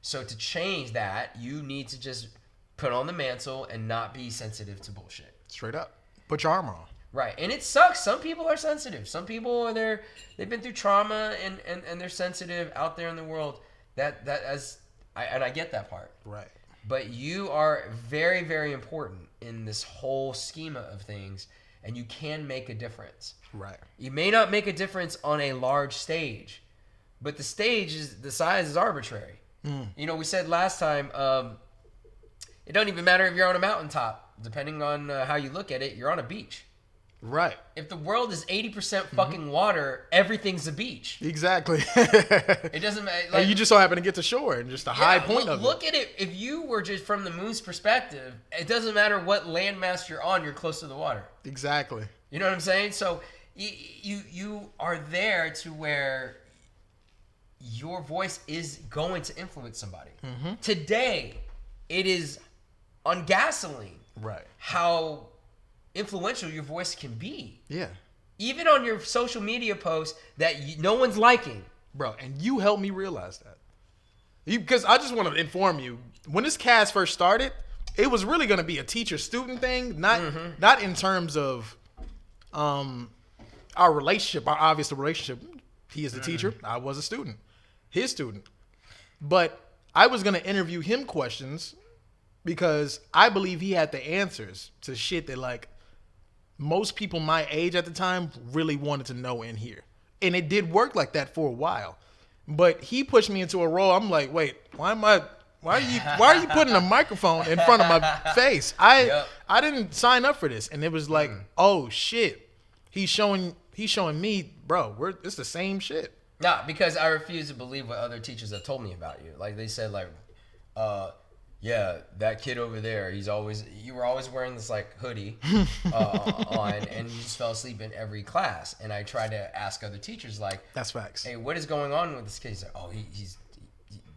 So to change that, you need to just put on the mantle and not be sensitive to bullshit. Straight up. Put your armor on. Right. And it sucks. Some people are sensitive. Some people they've been through trauma and they're sensitive out there in the world. I get that part. Right. But you are very, very important in this whole schema of things, and you can make a difference. Right. You may not make a difference on a large stage, but the size is arbitrary. We said last time, it don't even matter if you're on a mountaintop. Depending on how you look at it, you're on a beach. Right. If the world is 80% fucking water, everything's a beach. Exactly. It doesn't matter. And you just so happen to get to shore and just the high point of it. Look at it. If you were just from the moon's perspective, it doesn't matter what landmass you're on, you're close to the water. Exactly. You know what I'm saying? So you are there to where your voice is going to influence somebody. Today, it is on gasoline. Right. How influential your voice can be. Yeah. Even on your social media posts that no one's liking. Bro, and you helped me realize that. Because I just want to inform you, when this cast first started, it was really going to be a teacher-student thing, not in terms of our relationship, our obvious relationship. He is the teacher, I was a student, his student. But I was going to interview him questions because I believe he had the answers to shit that, like, most people my age at the time really wanted to know and hear. And it did work like that for a while. But he pushed me into a role. I'm like, wait, why are you putting a microphone in front of my face? I didn't sign up for this. And it was like, oh shit. He's showing me, bro, it's the same shit. Nah, because I refuse to believe what other teachers have told me about you. Like they said, like, yeah, that kid over there, you were always wearing this like hoodie on, and you just fell asleep in every class. And I tried to ask other teachers, like, that's facts. Hey, what is going on with this kid? He's like, oh, he's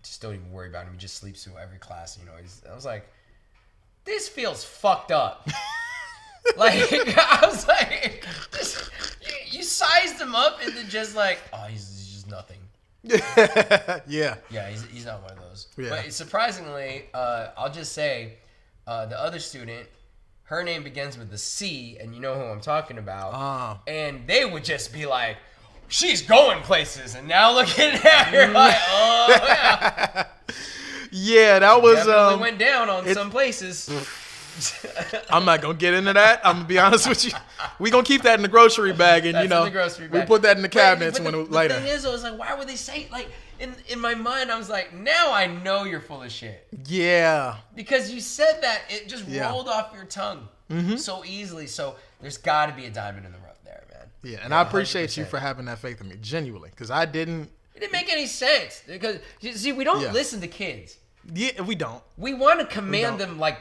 just don't even worry about him. He just sleeps through every class. I was like, this feels fucked up. Like, I was like, you sized him up and then just like, oh, he's just nothing. Yeah. Yeah, he's not one of those. Yeah. But surprisingly, I'll just say, the other student, her name begins with a C, and you know who I'm talking about. And they would just be like, she's going places, and now looking at her like, oh yeah. Yeah, that was definitely went down on some places. I'm not gonna get into that. I'm gonna be honest with you. We gonna keep that in the grocery bag, and That's in the grocery bag. we put that in the cabinets but later. The thing is, I was like, why would they say like in my mind? I was like, now I know you're full of shit. Yeah. Because you said that, it just rolled off your tongue. so easily. So there's got to be a diamond in the rough there, man. Yeah, and I appreciate you for having that faith in me, genuinely, because I didn't. It didn't make any sense because you see, we don't listen to kids. Yeah, we don't. We want to command them like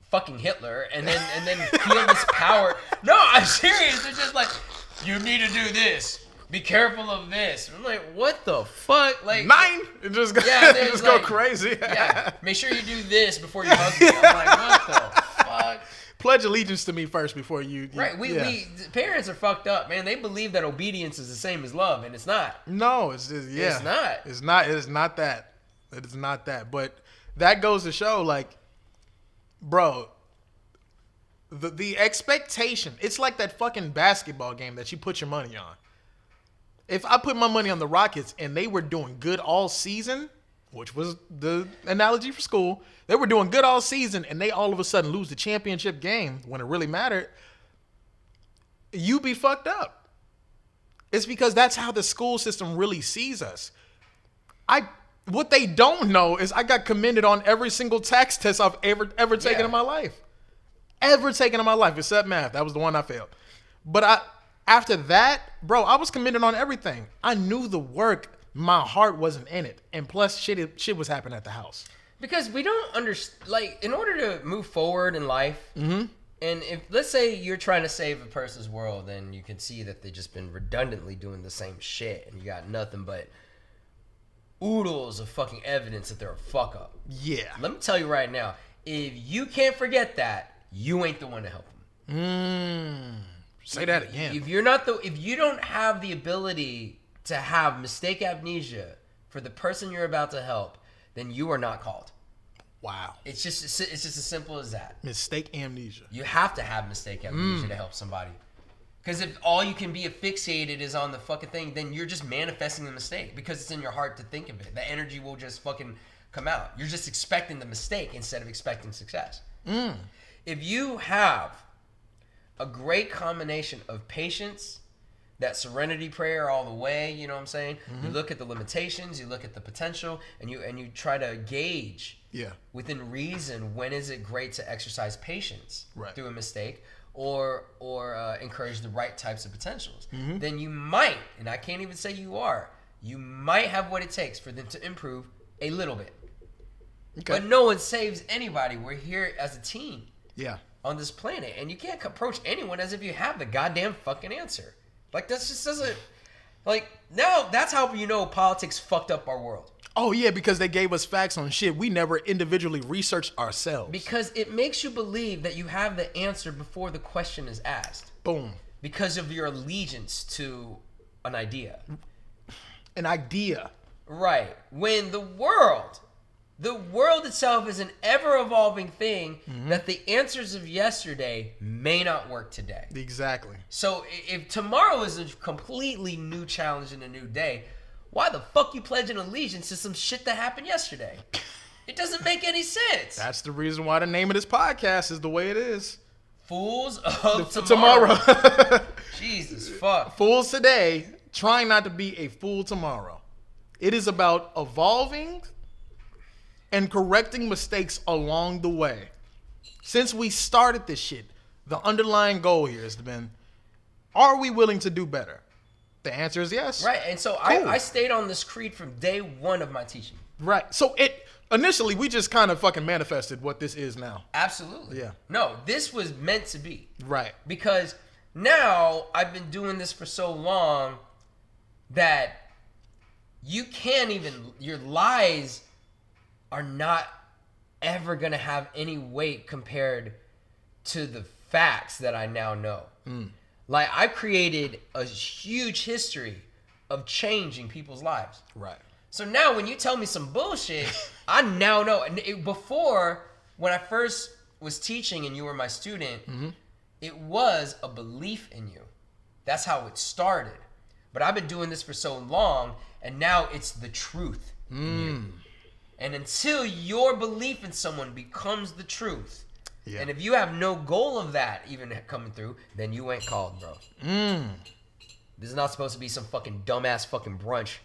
fucking Hitler, and then feel this power. No, I'm serious. It's just like, you need to do this. Be careful of this. I'm like, what the fuck? Like 9. It just go, just go crazy. Yeah. Make sure you do this before you hug me. I'm like, what the fuck? Pledge allegiance to me first before you. Right. We parents are fucked up, man. They believe that obedience is the same as love, and it's not. No, it's just It's not. It's not. It is not that. It is not that. But that goes to show, like, bro, the expectation. It's like that fucking basketball game that you put your money on. If I put my money on the Rockets and they were doing good all season, which was the analogy for school, they were doing good all season and they all of a sudden lose the championship game when it really mattered, you be fucked up. It's because that's how the school system really sees us. What they don't know is I got commended on every single tax test I've ever taken in my life. Ever taken in my life, except math. That was the one I failed. But after that, bro, I was commended on everything. I knew the work. My heart wasn't in it. And plus, shit was happening at the house. Because we don't understand, like, in order to move forward in life, and if, let's say you're trying to save a person's world, then you can see that they've just been redundantly doing the same shit, and you got nothing but oodles of fucking evidence that they're a fuck up. Yeah. Let me tell you right now, if you can't forget that, you ain't the one to help them. Say that again. If you don't have the ability to have mistake amnesia for the person you're about to help, then you are not called. Wow. It's just as simple as that. Mistake amnesia. You have to have mistake amnesia to help somebody. Because if all you can be fixated is on the fucking thing, then you're just manifesting the mistake because it's in your heart to think of it. The energy will just fucking come out. You're just expecting the mistake instead of expecting success. If you have a great combination of patience, that serenity prayer all the way, you know what I'm saying? You look at the limitations, you look at the potential, and you try to gauge within reason when is it great to exercise patience through a mistake or encourage the right types of potentials. Then you might, and I can't even say you might have what it takes for them to improve a little bit. Okay. But no one saves anybody. We're here as a team. Yeah. On this planet, and you can't approach anyone as if you have the goddamn fucking answer. Like, that just doesn't, like, now that's how you know politics fucked up our world. Oh yeah, because they gave us facts on shit we never individually researched ourselves. Because it makes you believe that you have the answer before the question is asked. Boom. Because of your allegiance to an idea. An idea. Right. When the world itself is an ever-evolving thing that the answers of yesterday may not work today. Exactly. So if tomorrow is a completely new challenge and a new day, why the fuck you pledging allegiance to some shit that happened yesterday? It doesn't make any sense. That's the reason why the name of this podcast is the way it is. Fools of tomorrow. Jesus fuck. Fools today, trying not to be a fool tomorrow. It is about evolving and correcting mistakes along the way. Since we started this shit, the underlying goal here has been, are we willing to do better? The answer is yes. Right, and so cool. I stayed on this creed from day one of my teaching. Right, so initially we just kind of fucking manifested what this is now. Absolutely. Yeah. No, this was meant to be. Right. Because now I've been doing this for so long that you can't even, your lies are not ever going to have any weight compared to the facts that I now know. Like, I created a huge history of changing people's lives. Right. So now when you tell me some bullshit, I now know. And before, when I first was teaching and you were my student, it was a belief in you. That's how it started. But I've been doing this for so long, and now it's the truth in you. And until your belief in someone becomes the truth, and if you have no goal of that even coming through, then you ain't called, bro. This is not supposed to be some fucking dumbass fucking brunch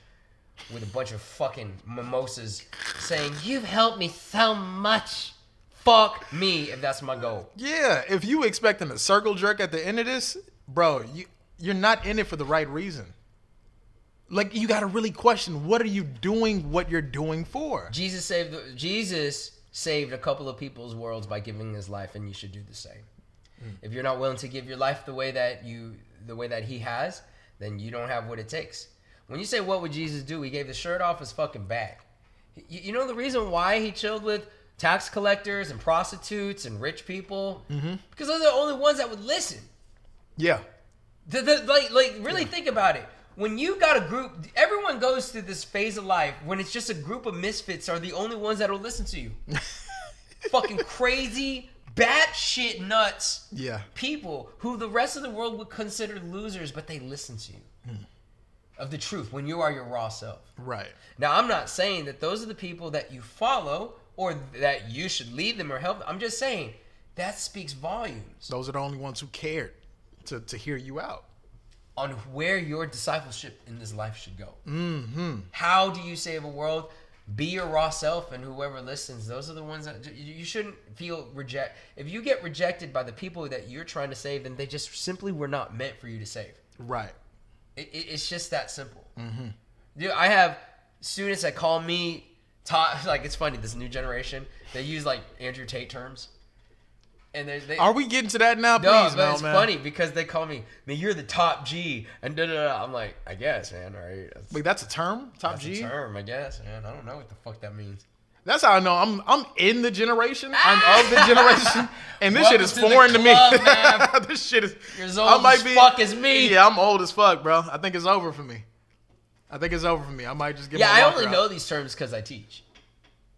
with a bunch of fucking mimosas saying, "You've helped me so much. fuck me if that's my goal. Yeah, if you expecting a circle jerk at the end of this, bro, you're not in it for the right reason. Like, you got to really question, what are you doing what you're doing for? Jesus saved a couple of people's worlds by giving his life, and you should do the same. If you're not willing to give your life the way that he has, then you don't have what it takes. When you say, what would Jesus do? He gave the shirt off his fucking back. You know the reason why he chilled with tax collectors and prostitutes and rich people? Mm-hmm. Because those are the only ones that would listen. Yeah. Really think about it. When you got a group, everyone goes through this phase of life when it's just a group of misfits are the only ones that will listen to you. Fucking crazy, batshit nuts people who the rest of the world would consider losers, but they listen to you. Of the truth, when you are your raw self. Right. Now, I'm not saying that those are the people that you follow or that you should lead them or help them. I'm just saying that speaks volumes. Those are the only ones who cared to hear you out. On where your discipleship in this life should go. Mm-hmm. How do you save a world? Be your raw self, and whoever listens, those are the ones that you shouldn't feel reject. If you get rejected by the people that you're trying to save, then they just simply were not meant for you to save. Right. It's just that simple. Mm-hmm. Dude, I have students that call me like, it's funny, this new generation, they use like Andrew Tate terms. And they are we getting to that now? Please, no, but no, it's man. funny because they call me, man, you're the top G, and da-da-da. I'm like, I guess, man. All right. Wait, that's a term? Top that's G? a term, I guess, man. I don't know what the fuck that means. That's how I know I'm in the generation. I'm of the generation, and this shit is Welcome to foreign the to me. club, This shit is. You're as old as fuck as me. Yeah, I'm old as fuck, bro. I think it's over for me. I might just get. I only know these terms because I teach.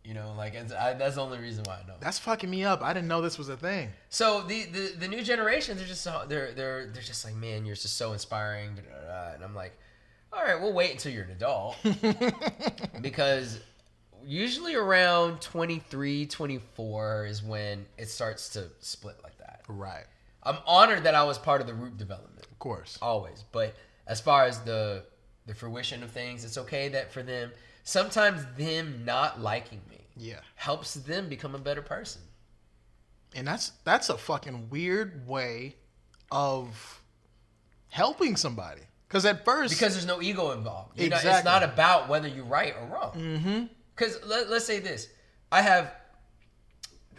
You know, like that's the only reason why I know. That's fucking me up. I didn't know this was a thing. So the new generation, they're just like, man, you're just so inspiring. Da, da, da. And I'm like, all right, we'll wait until you're an adult, because usually around 23, 24 is when it starts to split like that. Right. I'm honored that I was part of the root development. Of course. Always. But as far as the fruition of things, it's okay that for them, sometimes them not liking me helps them become a better person. And that's a fucking weird way of helping somebody. Because at first... Because there's no ego involved. Exactly. It's not about whether you're right or wrong. Mm-hmm. Because let's say this. I have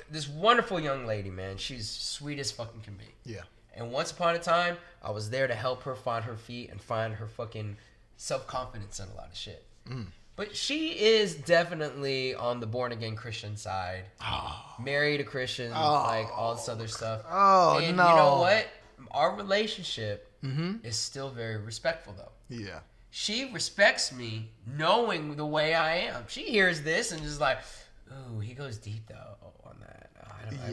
this wonderful young lady, man. She's sweet as fucking can be. Yeah. And once upon a time, I was there to help her find her feet and find her fucking self-confidence in a lot of shit. Mm. But she is definitely on the born-again Christian side. Oh. Married a Christian, like all this other stuff. Oh, and no. you know what? Our relationship is still very respectful, though. Yeah. She respects me knowing the way I am. She hears this and is like, ooh, he goes deep, though, on that.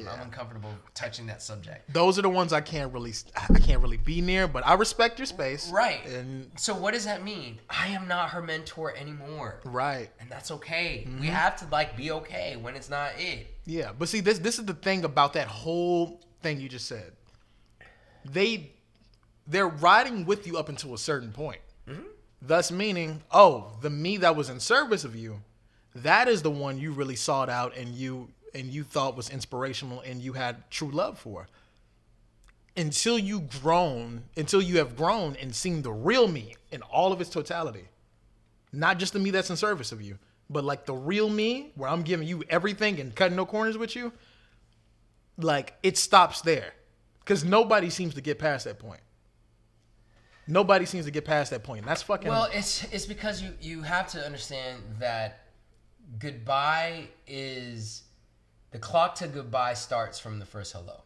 I'm uncomfortable touching that subject. Those are the ones I can't really be near, but I respect your space. Right. And so what does that mean? I am not her mentor anymore. Right. And that's okay. We have to be okay when it's not it. Yeah, but see, this is the thing about that whole thing you just said. They're riding with you up until a certain point. Mm-hmm. Thus meaning, the me that was in service of you, that is the one you really sought out and you thought was inspirational and you had true love for. Until you have grown and seen the real me in all of its totality. Not just the me that's in service of you, but like the real me where I'm giving you everything and cutting no corners with you. Like, it stops there. Because nobody seems to get past that point. Nobody seems to get past that point. That's fucking... Well, it's because you have to understand that goodbye is... The clock to goodbye starts from the first hello.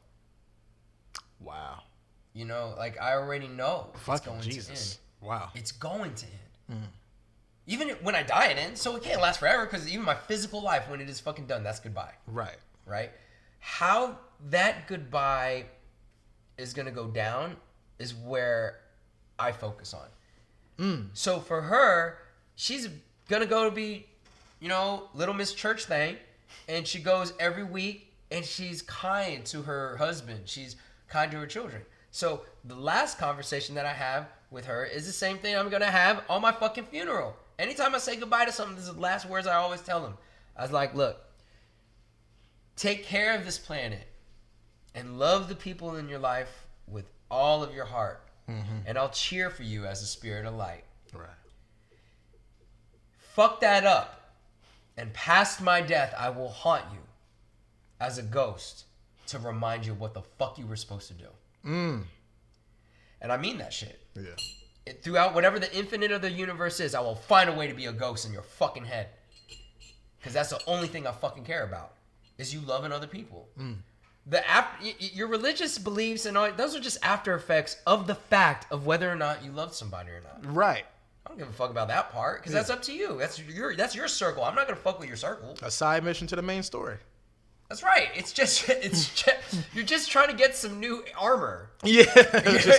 Wow. You know, like, I already know fucking it's going Jesus. to end. Wow. It's going to end. Mm. Even when I die, it ends. So it can't last forever, because even my physical life, when it is fucking done, that's goodbye. Right. Right? How that goodbye is going to go down is where I focus on. Mm. So for her, she's going to go to be, Little Miss Church thing. And she goes every week, and she's kind to her husband. She's kind to her children. So the last conversation that I have with her is the same thing I'm going to have on my fucking funeral. Anytime I say goodbye to someone, this is the last words I always tell them. I was like, look, take care of this planet and love the people in your life with all of your heart. And I'll cheer for you as a spirit of light. Right. Fuck that up. And past my death, I will haunt you as a ghost to remind you of what the fuck you were supposed to do. And I mean that shit. Yeah. Throughout whatever the infinite of the universe is, I will find a way to be a ghost in your fucking head. Because that's the only thing I fucking care about, is you loving other people. Your religious beliefs and all, those are just after effects of the fact of whether or not you love somebody or not. Right. I don't give a fuck about that part, because that's up to you. That's your circle. I'm not gonna fuck with your circle. A side mission to the main story. That's right. It's just you're just trying to get some new armor. Yeah.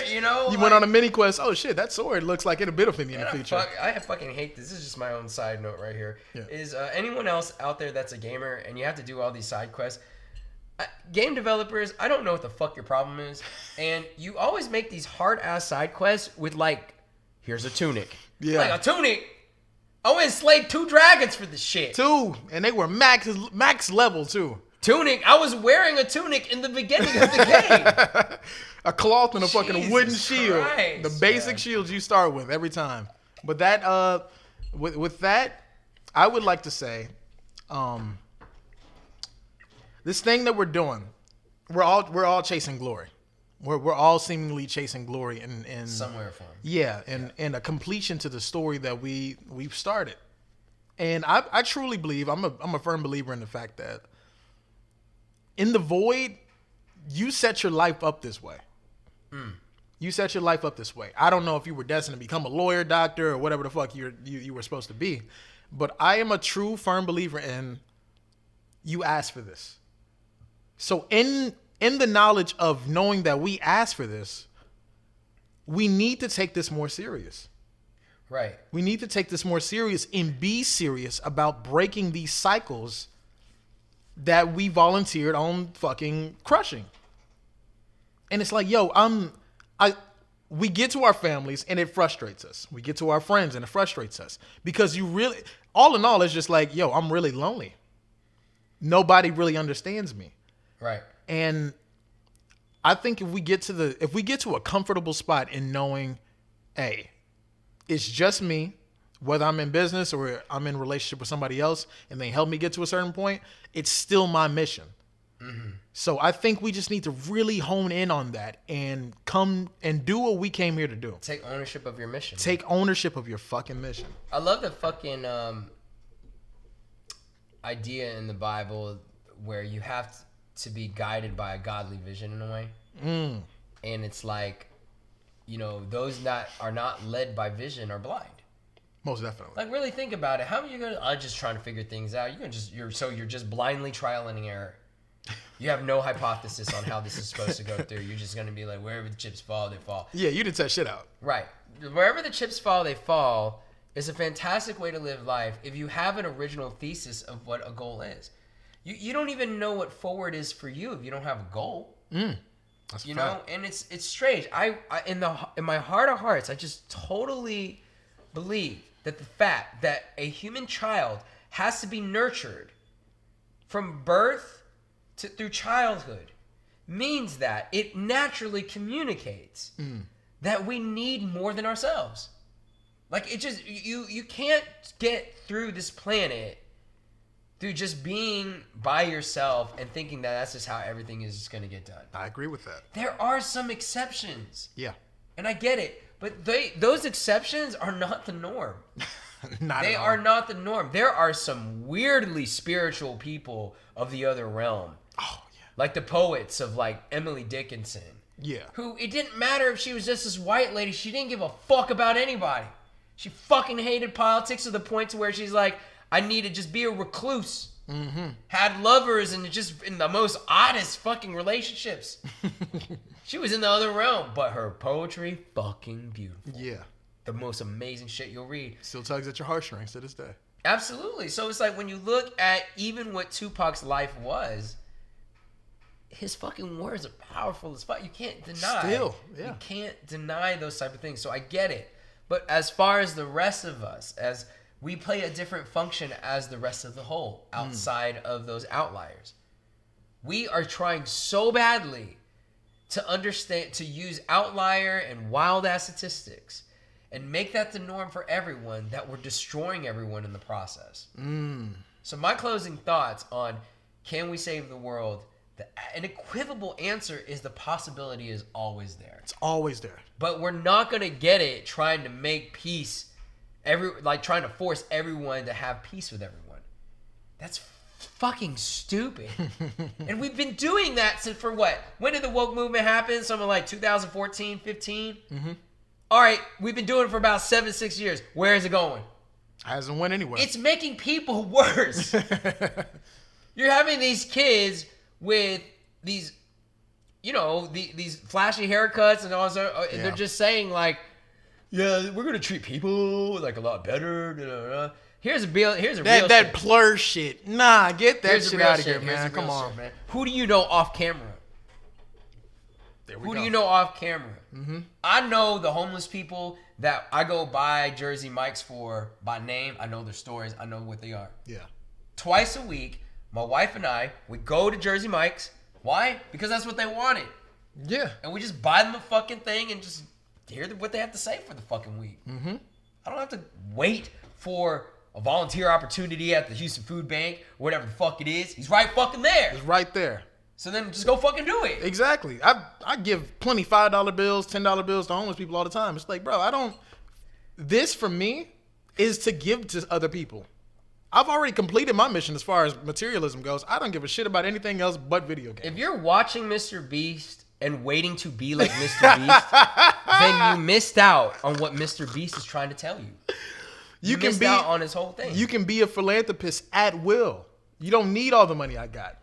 You know, you went on a mini quest. Oh shit, that sword looks like it'll benefit me in the future. I fucking hate this. This is just my own side note right here. Yeah. Is anyone else out there that's a gamer and you have to do all these side quests? Game developers, I don't know what the fuck your problem is, and you always make these hard ass side quests with like, here's a tunic. Yeah. Like a tunic. I went and slayed 2 dragons for this shit. 2, and they were max level too. Tunic. I was wearing a tunic in the beginning of the game. A cloth and a fucking wooden shield. Christ, the basic shields you start with every time. But that with that, I would like to say, this thing that we're doing, we're all chasing glory. We're all seemingly chasing glory in somewhere from. Yeah, and a completion to the story that we've started. And I truly believe, I'm a firm believer in the fact that in the void, you set your life up this way. You set your life up this way. I don't know if you were destined to become a lawyer, doctor, or whatever the fuck you were supposed to be, but I am a true firm believer in you asked for this. So in the knowledge of knowing that we asked for this, we need to take this more serious. Right. We need to take this more serious and be serious about breaking these cycles that we volunteered on fucking crushing. And it's like, yo, we get to our families and it frustrates us. We get to our friends and it frustrates us because you really, all in all, it's just like, yo, I'm really lonely. Nobody really understands me. Right. And I think if we get to a comfortable spot in knowing, hey, it's just me, whether I'm in business or I'm in a relationship with somebody else and they help me get to a certain point, it's still my mission. So I think we just need to really hone in on that and come and do what we came here to do. Take ownership of your mission. Take ownership of your fucking mission. I love the fucking idea in the Bible where you have to be guided by a godly vision in a way. And it's like, you know, those that are not led by vision are blind. Most definitely. Like, really think about it. How are you gonna? I'm just trying to figure things out. You're just blindly trial and error. You have no hypothesis on how this is supposed to go through. You're just gonna be like, wherever the chips fall, they fall. Yeah, you didn't test shit out. Right. Wherever the chips fall, they fall is a fantastic way to live life if you have an original thesis of what a goal is. You don't even know what forward is for you if you don't have a goal. That's you know, and it's strange. I in my heart of hearts, I just totally believe that the fact that a human child has to be nurtured from birth through childhood means that it naturally communicates that we need more than ourselves. Like, it just, you can't get through this planet through just being by yourself and thinking that that's just how everything is just going to get done. I agree with that. There are some exceptions. Yeah. And I get it. But those exceptions are not the norm. They are not the norm. There are some weirdly spiritual people of the other realm. Oh, yeah. Like the poets of, like, Emily Dickinson. Yeah. Who, it didn't matter if she was just this white lady. She didn't give a fuck about anybody. She fucking hated politics to the point to where she's like, I need to just be a recluse. Had lovers and just in the most oddest fucking relationships. She was in the other realm, but her poetry fucking beautiful. Yeah. The most amazing shit you'll read. Still tugs at your heartstrings to this day. Absolutely. So it's like when you look at even what Tupac's life was, his fucking words are powerful as fuck. You can't deny. Still, yeah. You can't deny those type of things. So I get it. But as far as the rest of us, as we play a different function as the rest of the whole, outside of those outliers. We are trying so badly to understand, to use outlier and wild ass statistics and make that the norm for everyone, that we're destroying everyone in the process. So my closing thoughts on can we save the world? An equivocal answer is the possibility is always there. It's always there. But we're not going to get it trying to make peace, trying to force everyone to have peace with everyone. That's fucking stupid. And we've been doing that since, for what? When did the woke movement happen? Something like 2014, 15? All right, we've been doing it for about 6 years. Where is it going? Hasn't went anywhere. It's making people worse. You're having these kids with these, these flashy haircuts and all that. And they're just saying like, yeah, we're gonna treat people like a lot better. Blah, blah, blah. Here's a real that plur shit. Nah, get that shit out of here, man. Come on, shit, man. Who do you know off camera? Who do you know off camera? I know the homeless people that I go buy Jersey Mike's for by name. I know their stories. I know what they are. Yeah. Twice a week, my wife and I, we go to Jersey Mike's. Why? Because that's what they wanted. Yeah. And we just buy them a fucking thing and just hear what they have to say for the fucking week. I don't have to wait for a volunteer opportunity at the Houston Food Bank or whatever the fuck it is. He's right fucking there. It's right there. So then just go fucking do it. Exactly. I give plenty $5 bills, $10 bills to homeless people all the time. It's like, bro, this for me is to give to other people. I've already completed my mission as far as materialism goes. I don't give a shit about anything else but video games. If you're watching Mr. Beast and waiting to be like Mr. Beast, then you missed out on what Mr. Beast is trying to tell you. You missed out on his whole thing. You can be a philanthropist at will. You don't need all the money I got.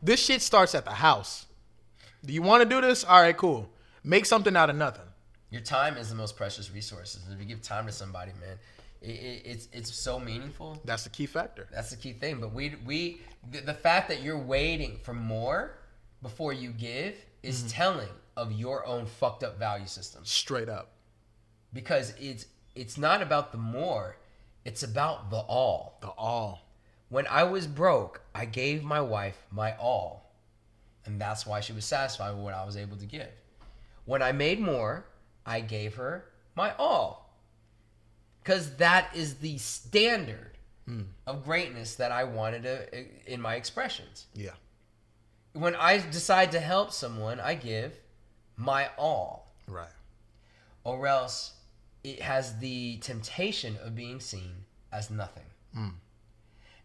This shit starts at the house. Do you want to do this? All right, cool. Make something out of nothing. Your time is the most precious resource. If you give time to somebody, man, it's so meaningful. That's the key factor. That's the key thing. But the fact that you're waiting for more before you give is telling of your own fucked up value system. Straight up. Because it's not about the more, it's about the all. The all. When I was broke, I gave my wife my all. And that's why she was satisfied with what I was able to give. When I made more, I gave her my all. Because that is the standard of greatness that I wanted in my expressions. Yeah. When I decide to help someone, I give my all. Right. Or else it has the temptation of being seen as nothing.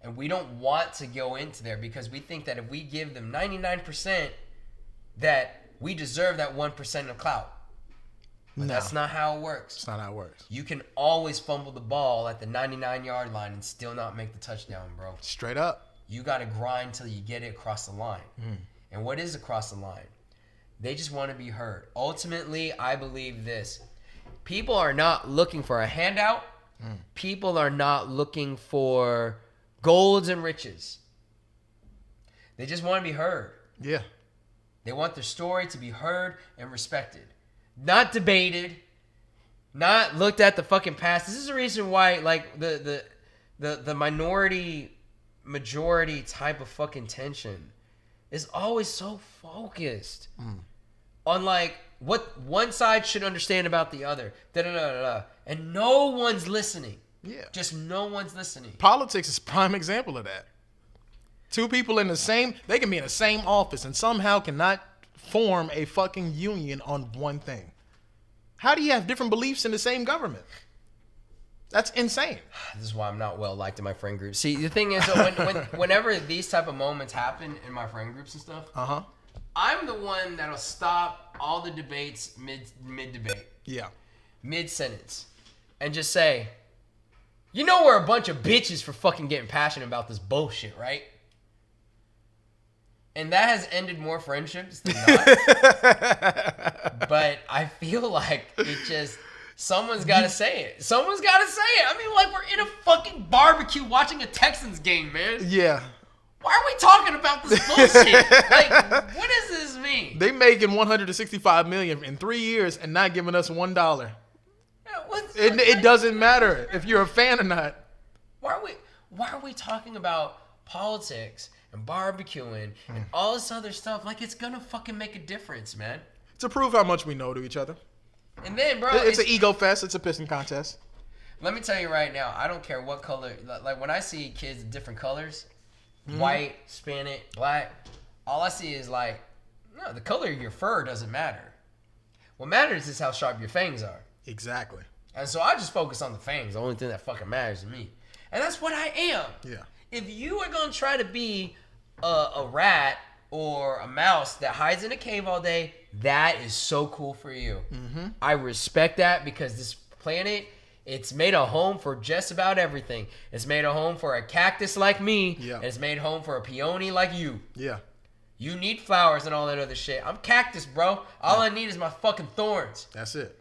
And we don't want to go into there because we think that if we give them 99%, that we deserve that 1% of clout. But that's not how it works. It's not how it works. You can always fumble the ball at the 99-yard line and still not make the touchdown, bro. Straight up. You got to grind till you get it across the line. And what is across the line? They just want to be heard. Ultimately, I believe this. People are not looking for a handout. People are not looking for golds and riches. They just want to be heard. Yeah. They want their story to be heard and respected. Not debated. Not looked at the fucking past. This is the reason why, like, the minority majority type of fucking tension is always so focused on, like, what one side should understand about the other. And no one's listening. Yeah. Just no one's listening. Politics is a prime example of that. Two people they can be in the same office and somehow cannot form a fucking union on one thing. How do you have different beliefs in the same government? That's insane. This is why I'm not well liked in my friend group. See, the thing is, whenever these type of moments happen in my friend groups and stuff, I'm the one that'll stop all the debates mid debate. Yeah. Mid sentence, and just say, you know, we're a bunch of bitches for fucking getting passionate about this bullshit, right? And that has ended more friendships than not. But I feel like someone's got to say it. Someone's got to say it. I mean, like, we're in a fucking barbecue watching a Texans game, man. Yeah. Why are we talking about this bullshit? Like, what does this mean? They making $165 million in 3 years and not giving us $1. It doesn't matter if you're a fan or not. Why are we talking about politics and barbecuing and all this other stuff. Like, it's gonna fucking make a difference, man. To prove how much we know to each other. And then, bro, It's an ego fest. It's a pissing contest. let me tell you right now, I don't care what color. Like, when I see kids of different colors, white, Hispanic, black, all I see is like, no, the color of your fur doesn't matter. What matters is how sharp your fangs are. Exactly. And so I just focus on the fangs, the only thing that fucking matters to me. And that's what I am. Yeah. If you are going to try to be a rat or a mouse that hides in a cave all day, that is so cool for you. Mm-hmm. I respect that, because this planet, it's made a home for just about everything. It's made a home for a cactus like me, Yeah. and it's made home for a peony like you. Yeah. You need flowers and all that other shit. I'm cactus, bro. All I need is my fucking thorns. That's it.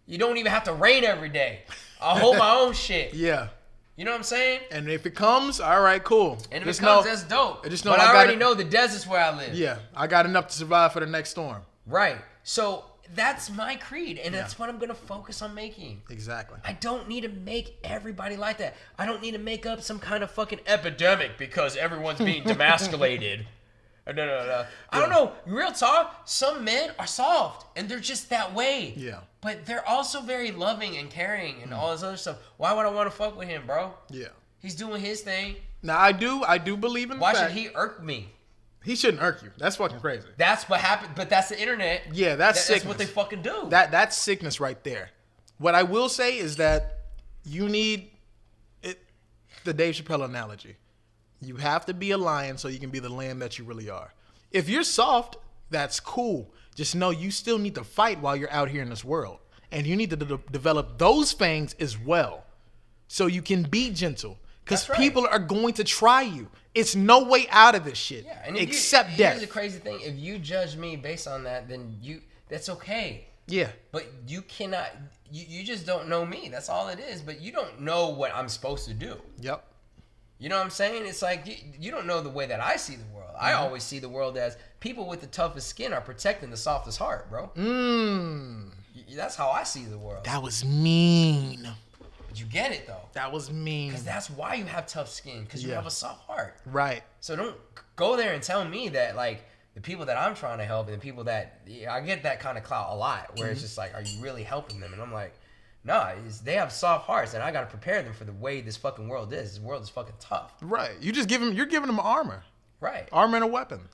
You don't even have to rain every day. I'll hold my own shit. Yeah. You know what I'm saying? And if it comes, all right, cool. And if Just it comes, know- that's dope. just know But I I got already it. know the desert's where I live. Yeah, I got enough to survive for the next storm. Right. So that's my creed, and that's what I'm going to focus on making. Exactly. I don't need to make everybody like that. I don't need to make up some kind of fucking epidemic because everyone's being demasculated. No. I don't know. Real talk, some men are soft, and they're just that way. Yeah. But they're also very loving and caring and all this other stuff. Why would I want to fuck with him, bro? Yeah. He's doing his thing. Now I do believe in the Why fact should he irk me? he shouldn't irk you. That's fucking crazy. That's what happened. But that's the internet. Yeah, that's That's sickness. what they fucking do. That's sickness right there. What I will say is that you need it. The Dave Chappelle analogy. You have to be a lion so you can be the lamb that you really are. If you're soft, that's cool. Just know you still need to fight while you're out here in this world, and you need to develop those fangs as well, so you can be gentle. Because That's right. people are going to try you. It's no way out of this shit except death. Here's the crazy thing: if you judge me based on that, then that's okay. Yeah. But you cannot. You just don't know me. That's all it is. But you don't know what I'm supposed to do. Yep. You know what I'm saying? It's like you don't know the way that I see the world. I always see the world as people with the toughest skin are protecting the softest heart, bro. That's how I see the world. That was mean. But you get it though. That was mean. Because that's why you have tough skin. Because you have a soft heart. Right. So don't go there and tell me that like the people that I'm trying to help and the people that I get that kind of clout a lot, where it's just like, are you really helping them? And I'm like, no, they have soft hearts, and I got to prepare them for the way this fucking world is. This world is fucking tough. Right. You're giving them armor. Right. Armor and a weapon.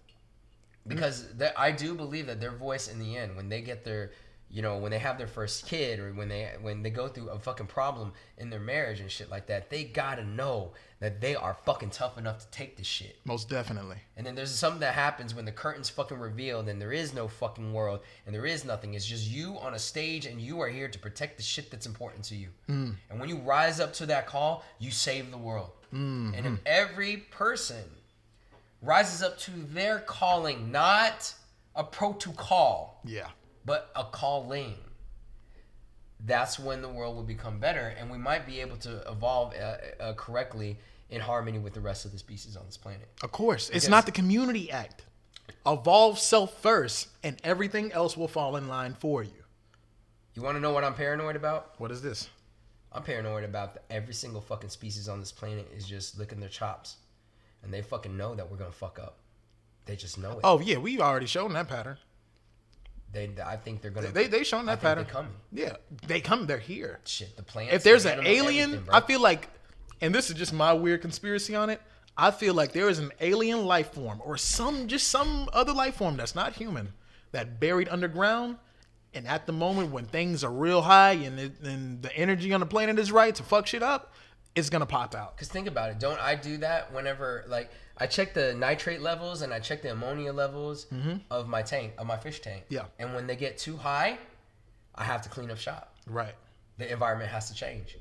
Because I do believe that their voice in the end, when they get their, when they have their first kid, or when they go through a fucking problem in their marriage and shit like that, they gotta know that they are fucking tough enough to take this shit. Most definitely. And then there's something that happens when the curtain's fucking revealed and there is no fucking world and there is nothing. It's just you on a stage, and you are here to protect the shit that's important to you. And when you rise up to that call, you save the world. And if every person rises up to their calling, not a protocol, Yeah. but a calling, that's when the world will become better, and we might be able to evolve correctly in harmony with the rest of the species on this planet. Of course. It's Because- not the community act. Evolve self first, and everything else will fall in line for you. You want to know what I'm paranoid about? What is this? I'm paranoid about every single fucking species on this planet is just licking their chops, and they fucking know that we're gonna fuck up. They just know it. Oh, yeah. We already shown that pattern. I think they're gonna. They shown that I think pattern. They're coming. Yeah. They come. They're here. Shit, the plants. If there's the an animals, alien, everything, bro. I feel like, and this is just my weird conspiracy on it, I feel like there is an alien life form or some other life form that's not human that buried underground, and at the moment when things are real high and the energy on the planet is right to fuck shit up, it's gonna pop out. Because think about it. Don't I do that whenever, like, I check the nitrate levels and I check the ammonia levels of my fish tank. Yeah. And when they get too high, I have to clean up shop. Right. The environment has to change.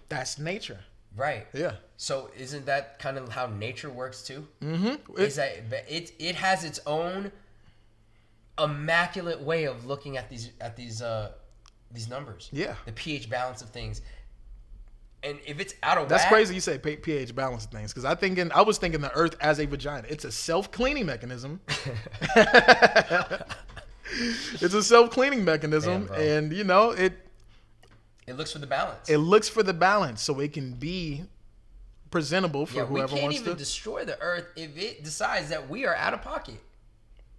That's nature. Right. Yeah. So isn't that kind of how nature works too? Mm-hmm. Is that it has its own immaculate way of looking at these numbers. Yeah. The pH balance of things. And if it's out of That's whack, crazy you say pH balance of things, because I was thinking the Earth as a vagina. It's a self-cleaning mechanism. It's a self-cleaning mechanism. Damn, bro. And it looks for the balance. it looks for the balance so it can be presentable for Yeah, we whoever can't wants even to. destroy the earth if it decides that we are out of pocket.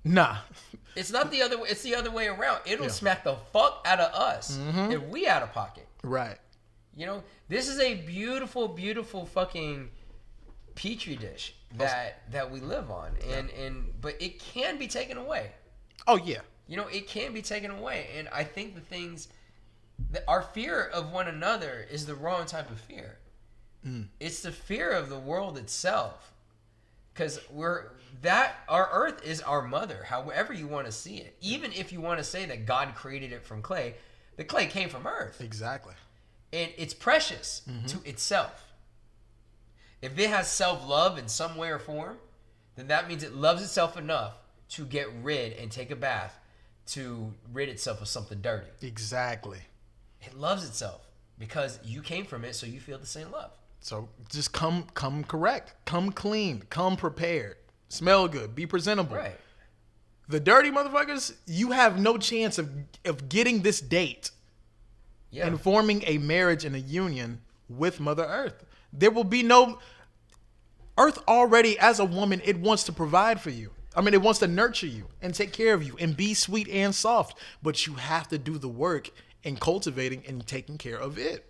Nah. It's not the other way. It's the other way around. It'll Yeah. smack the fuck out of us if we out of pocket. Right. You know, this is a beautiful, beautiful fucking petri dish that we live on, but it can be taken away. Oh yeah. You know, it can be taken away, and I think the things that our fear of one another is the wrong type of fear. It's the fear of the world itself, because our earth is our mother, however you want to see it. Even if you want to say that God created it from clay, the clay came from earth. Exactly. And it's precious to itself. If it has self-love in some way or form, then that means it loves itself enough to get rid and take a bath to rid itself of something dirty. Exactly. It loves itself because you came from it, so you feel the same love. So just come correct, come clean, come prepared, smell good, be presentable. Right. The dirty motherfuckers, you have no chance of getting this date and forming a marriage and a union with Mother Earth. There will be no... Earth already, as a woman, it wants to provide for you. I mean, it wants to nurture you and take care of you and be sweet and soft. But you have to do the work in cultivating and taking care of it.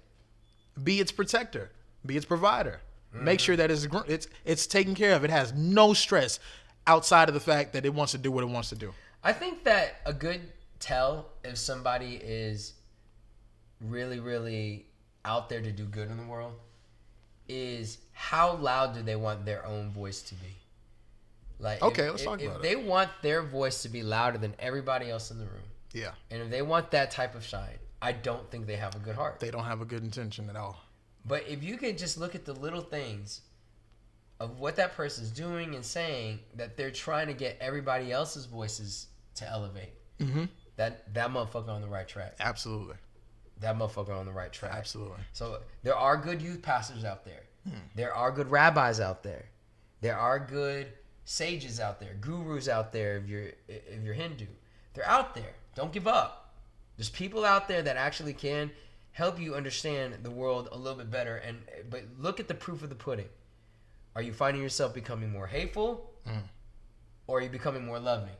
Be its protector. Be its provider. Make sure that it's taken care of. It has no stress outside of the fact that it wants to do what it wants to do. I think that a good tell if somebody is really, really out there to do good in the world is how loud do they want their own voice to be. Like, okay, let's talk about it. If they want their voice to be louder than everybody else in the room, yeah, and if they want that type of shine, I don't think they have a good heart. They don't have a good intention at all. But if you can just look at the little things of what that person's doing and saying, that they're trying to get everybody else's voices to elevate, that motherfucker on the right track. Absolutely. That motherfucker on the right track. Absolutely. So there are good youth pastors out there. There are good rabbis out there. There are good sages out there, gurus out there if you're Hindu. They're out there. Don't give up. There's people out there that actually can help you understand the world a little bit better. But look at the proof of the pudding. Are you finding yourself becoming more hateful, or are you becoming more loving?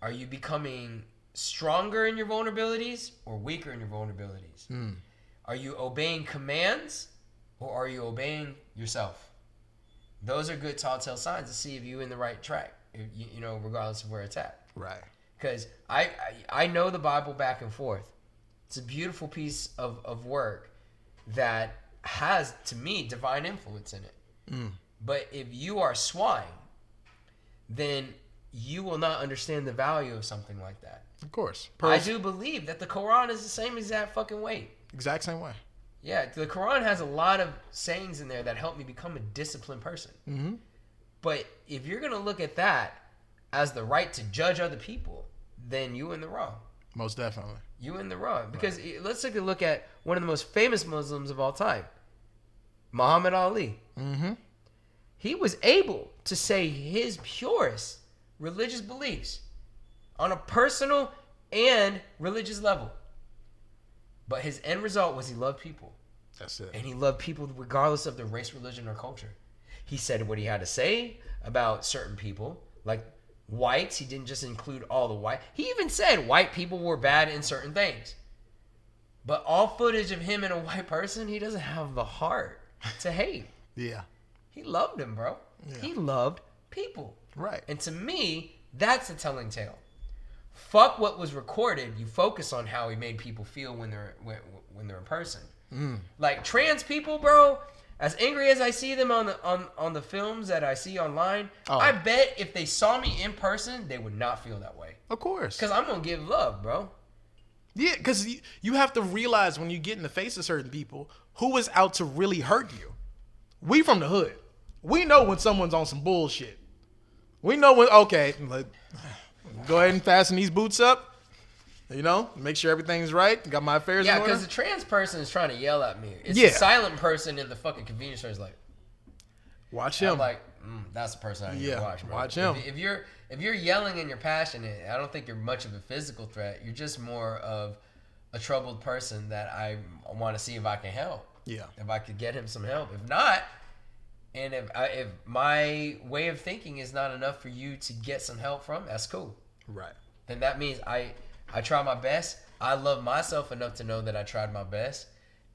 Are you becoming stronger in your vulnerabilities or weaker in your vulnerabilities? Are you obeying commands or are you obeying yourself? Those are good telltale signs to see if you're in the right track, you know, regardless of where it's at. Right. Because I know the Bible back and forth. It's a beautiful piece of work that has, to me, divine influence in it. But if you are swine, then you will not understand the value of something like that. Of course. I do believe that the Quran is the same exact fucking weight. Exact same way. Yeah, the Quran has a lot of sayings in there that help me become a disciplined person. But if you're going to look at that as the right to judge other people, then you in the wrong. Most definitely. You in the wrong. Because let's take a look at one of the most famous Muslims of all time, Muhammad Ali. He was able to say his purest religious beliefs on a personal and religious level. But his end result was he loved people. That's it. And he loved people regardless of their race, religion, or culture. He said what he had to say about certain people, like whites. He didn't just include all the white. He even said white people were bad in certain things. But all footage of him and a white person, he doesn't have the heart to hate. Yeah. He loved them, bro. Yeah. He loved people. Right. And to me, that's a telling tale. Fuck what was recorded. You focus on how he made people feel when they're in person. Like trans people, bro. As angry as I see them on the films that I see online, I bet if they saw me in person, they would not feel that way. Of course. Because I'm gonna give love, bro. Yeah, because you have to realize when you get in the face of certain people who is out to really hurt you. We from the hood. We know when someone's on some bullshit. We know when, okay, go ahead and fasten these boots up. You know, make sure everything's right. Got my affairs in Yeah, order. because the trans person is trying to yell at me. It's the silent person in the fucking convenience store is like, watch him. I'm like, that's the person I need to watch, bro. Watch him. If you're yelling and you're passionate, I don't think you're much of a physical threat. You're just more of a troubled person that I want to see if I can help. Yeah. If I could get him some help. If not, and if my way of thinking is not enough for you to get some help from, that's cool. Right. Then that means I try my best. I love myself enough to know that I tried my best.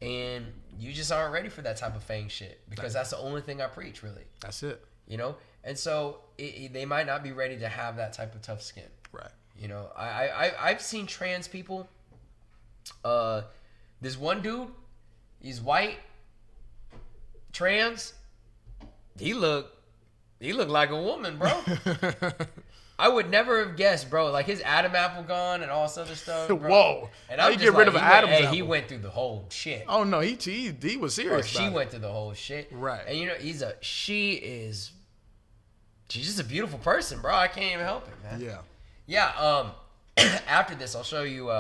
And you just aren't ready for that type of fang shit. Because that's the only thing I preach, really. That's it. You know? And so they might not be ready to have that type of tough skin. Right. You know, I've seen trans people. This one dude, he's white, trans. He looked like a woman, bro. I would never have guessed, bro. Like his Adam apple gone and all this other stuff. Bro. Whoa! And How you get rid of an Adam apple? He went through the whole shit. Oh no, he was serious. She went through the whole shit. Right. And you know, she's just a beautiful person, bro. I can't even help it, man. Yeah. Yeah. After this, I'll show you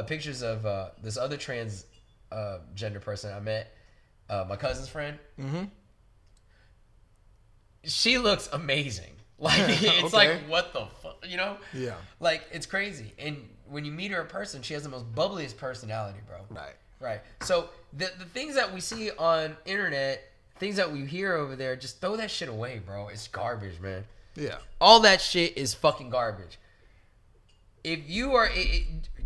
pictures of this other trans gender person I met, my cousin's friend. Mm-hmm. She looks amazing. Like it's okay. like what the fuck, you know? Yeah. Like it's crazy. And when you meet her in person, she has the most bubbliest personality, bro. Right. Right. So the things that we see on internet, things that we hear over there, just throw that shit away, bro. It's garbage, man. Yeah. All that shit is fucking garbage. If you are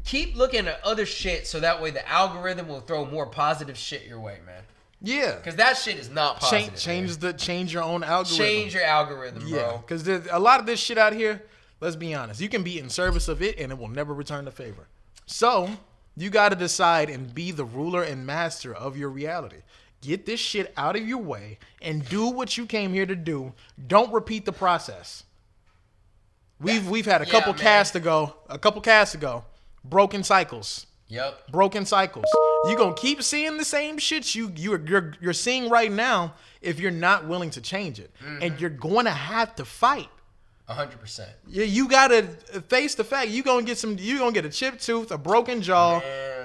keep looking at other shit so that way the algorithm will throw more positive shit your way, man. Yeah. Because that shit is not positive. Change your own algorithm. Change your algorithm, bro. Yeah. Because there's a lot of this shit out here. Let's be honest. You can be in service of it and it will never return the favor. So you got to decide and be the ruler and master of your reality. Get this shit out of your way and do what you came here to do. Don't repeat the process. We've had a couple casts ago. Broken cycles. Yep. Broken cycles. You're gonna keep seeing the same shit you're seeing right now if you're not willing to change it. Mm-hmm. And you're going to have to fight. 100%. Yeah, you gotta face the fact you're gonna get a chipped tooth, a broken jaw,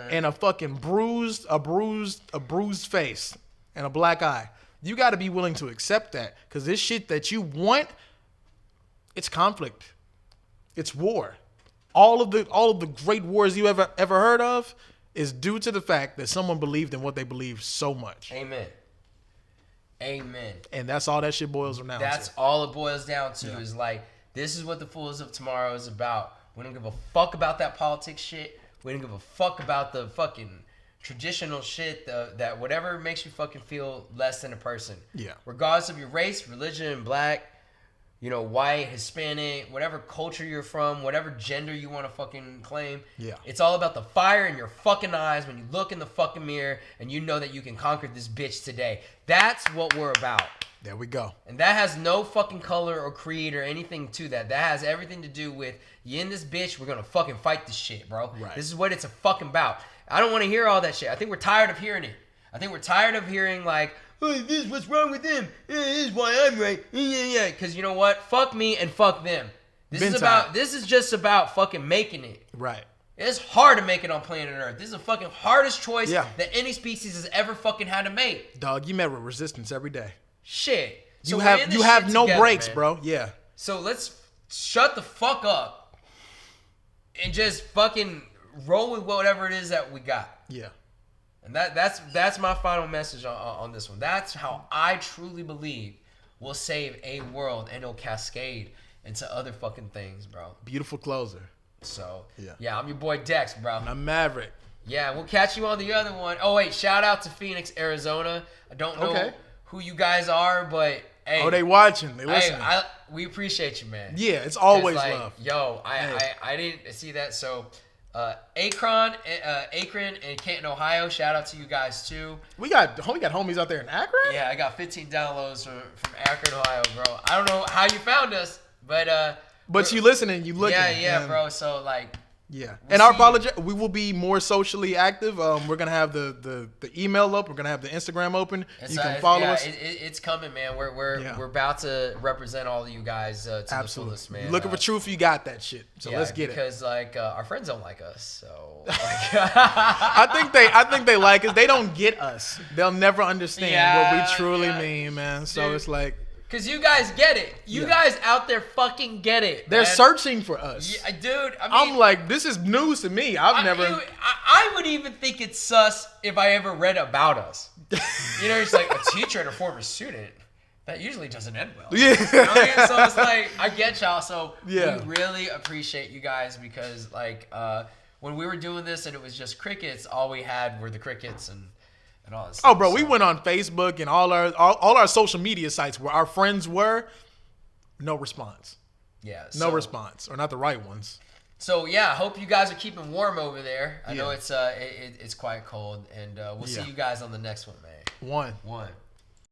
and a fucking bruised face and a black eye. You gotta be willing to accept that. Cause this shit that you want, it's conflict. It's war. All of the great wars you ever heard of is due to the fact that someone believed in what they believed so much. Amen. And that's all that shit boils down to. That's all it boils down to is like, this is what the Fools of Tomorrow is about. We don't give a fuck about that politics shit. We don't give a fuck about the fucking traditional shit, that whatever makes you fucking feel less than a person. Yeah. Regardless of your race, religion, black, you know, white, Hispanic, whatever culture you're from, whatever gender you want to fucking claim. Yeah. It's all about the fire in your fucking eyes when you look in the fucking mirror and you know that you can conquer this bitch today. That's what we're about. There we go. And that has no fucking color or creed or anything to that. That has everything to do with, you in this bitch, we're going to fucking fight this shit, bro. Right. This is what it's a fucking about. I don't want to hear all that shit. I think we're tired of hearing it. I think we're tired of hearing like, oh, this, what's wrong with them? This is why I'm right. Yeah. Because you know what? Fuck me and fuck them. This is just about fucking making it. Right. It's hard to make it on planet Earth. This is the fucking hardest choice that any species has ever fucking had to make. Dog, you met with resistance every day. Shit. So you have no together, breaks, man. bro. Yeah. So let's shut the fuck up and just fucking roll with whatever it is that we got. Yeah. And that's my final message on this one. That's how I truly believe we'll save a world, and it'll cascade into other fucking things, bro. Beautiful closer. So, yeah, I'm your boy Dex, bro. And I'm Maverick. Yeah, we'll catch you on the other one. Oh, wait, shout out to Phoenix, Arizona. I don't know who you guys are, but hey. Oh, they watching. They listening. We appreciate you, man. Yeah, it's always like, love. Yo, I didn't see that, so... Akron and Canton, Ohio. Shout out to you guys too. We got homies out there in Akron. Yeah, I got 15 downloads from Akron, Ohio, bro. I don't know how you found us, but you listening, you looking. Yeah, bro. So like, yeah. And our apology, we will be more socially active. We're gonna have the email up. We're gonna have the Instagram open. You can follow us. It's coming, man. We're about to represent all of you guys to the fullest, man. You're looking for truth, you got that shit. So let's get it. Because like our friends don't like us, so like, I think they like us. They don't get us. They'll never understand what we truly mean, man. So dude, it's like Because you guys get it. You guys out there fucking get it. They're man. searching for us. Yeah, dude. I mean, I'm like, this is news to me. I would even think it's sus if I ever read about us. You know, it's like a teacher and a former student. That usually doesn't end well. Yeah. You know what I mean? So it's like, I get y'all. So Yeah. we really appreciate you guys because, like, when we were doing this and it was just crickets, all we had were the crickets and all this. Oh, bro, we went on Facebook and all our social media sites where our friends were. No response. Yeah. No response, or not the right ones. So yeah, I hope you guys are keeping warm over there. I know it's quite cold, and we'll see you guys on the next one, man. One.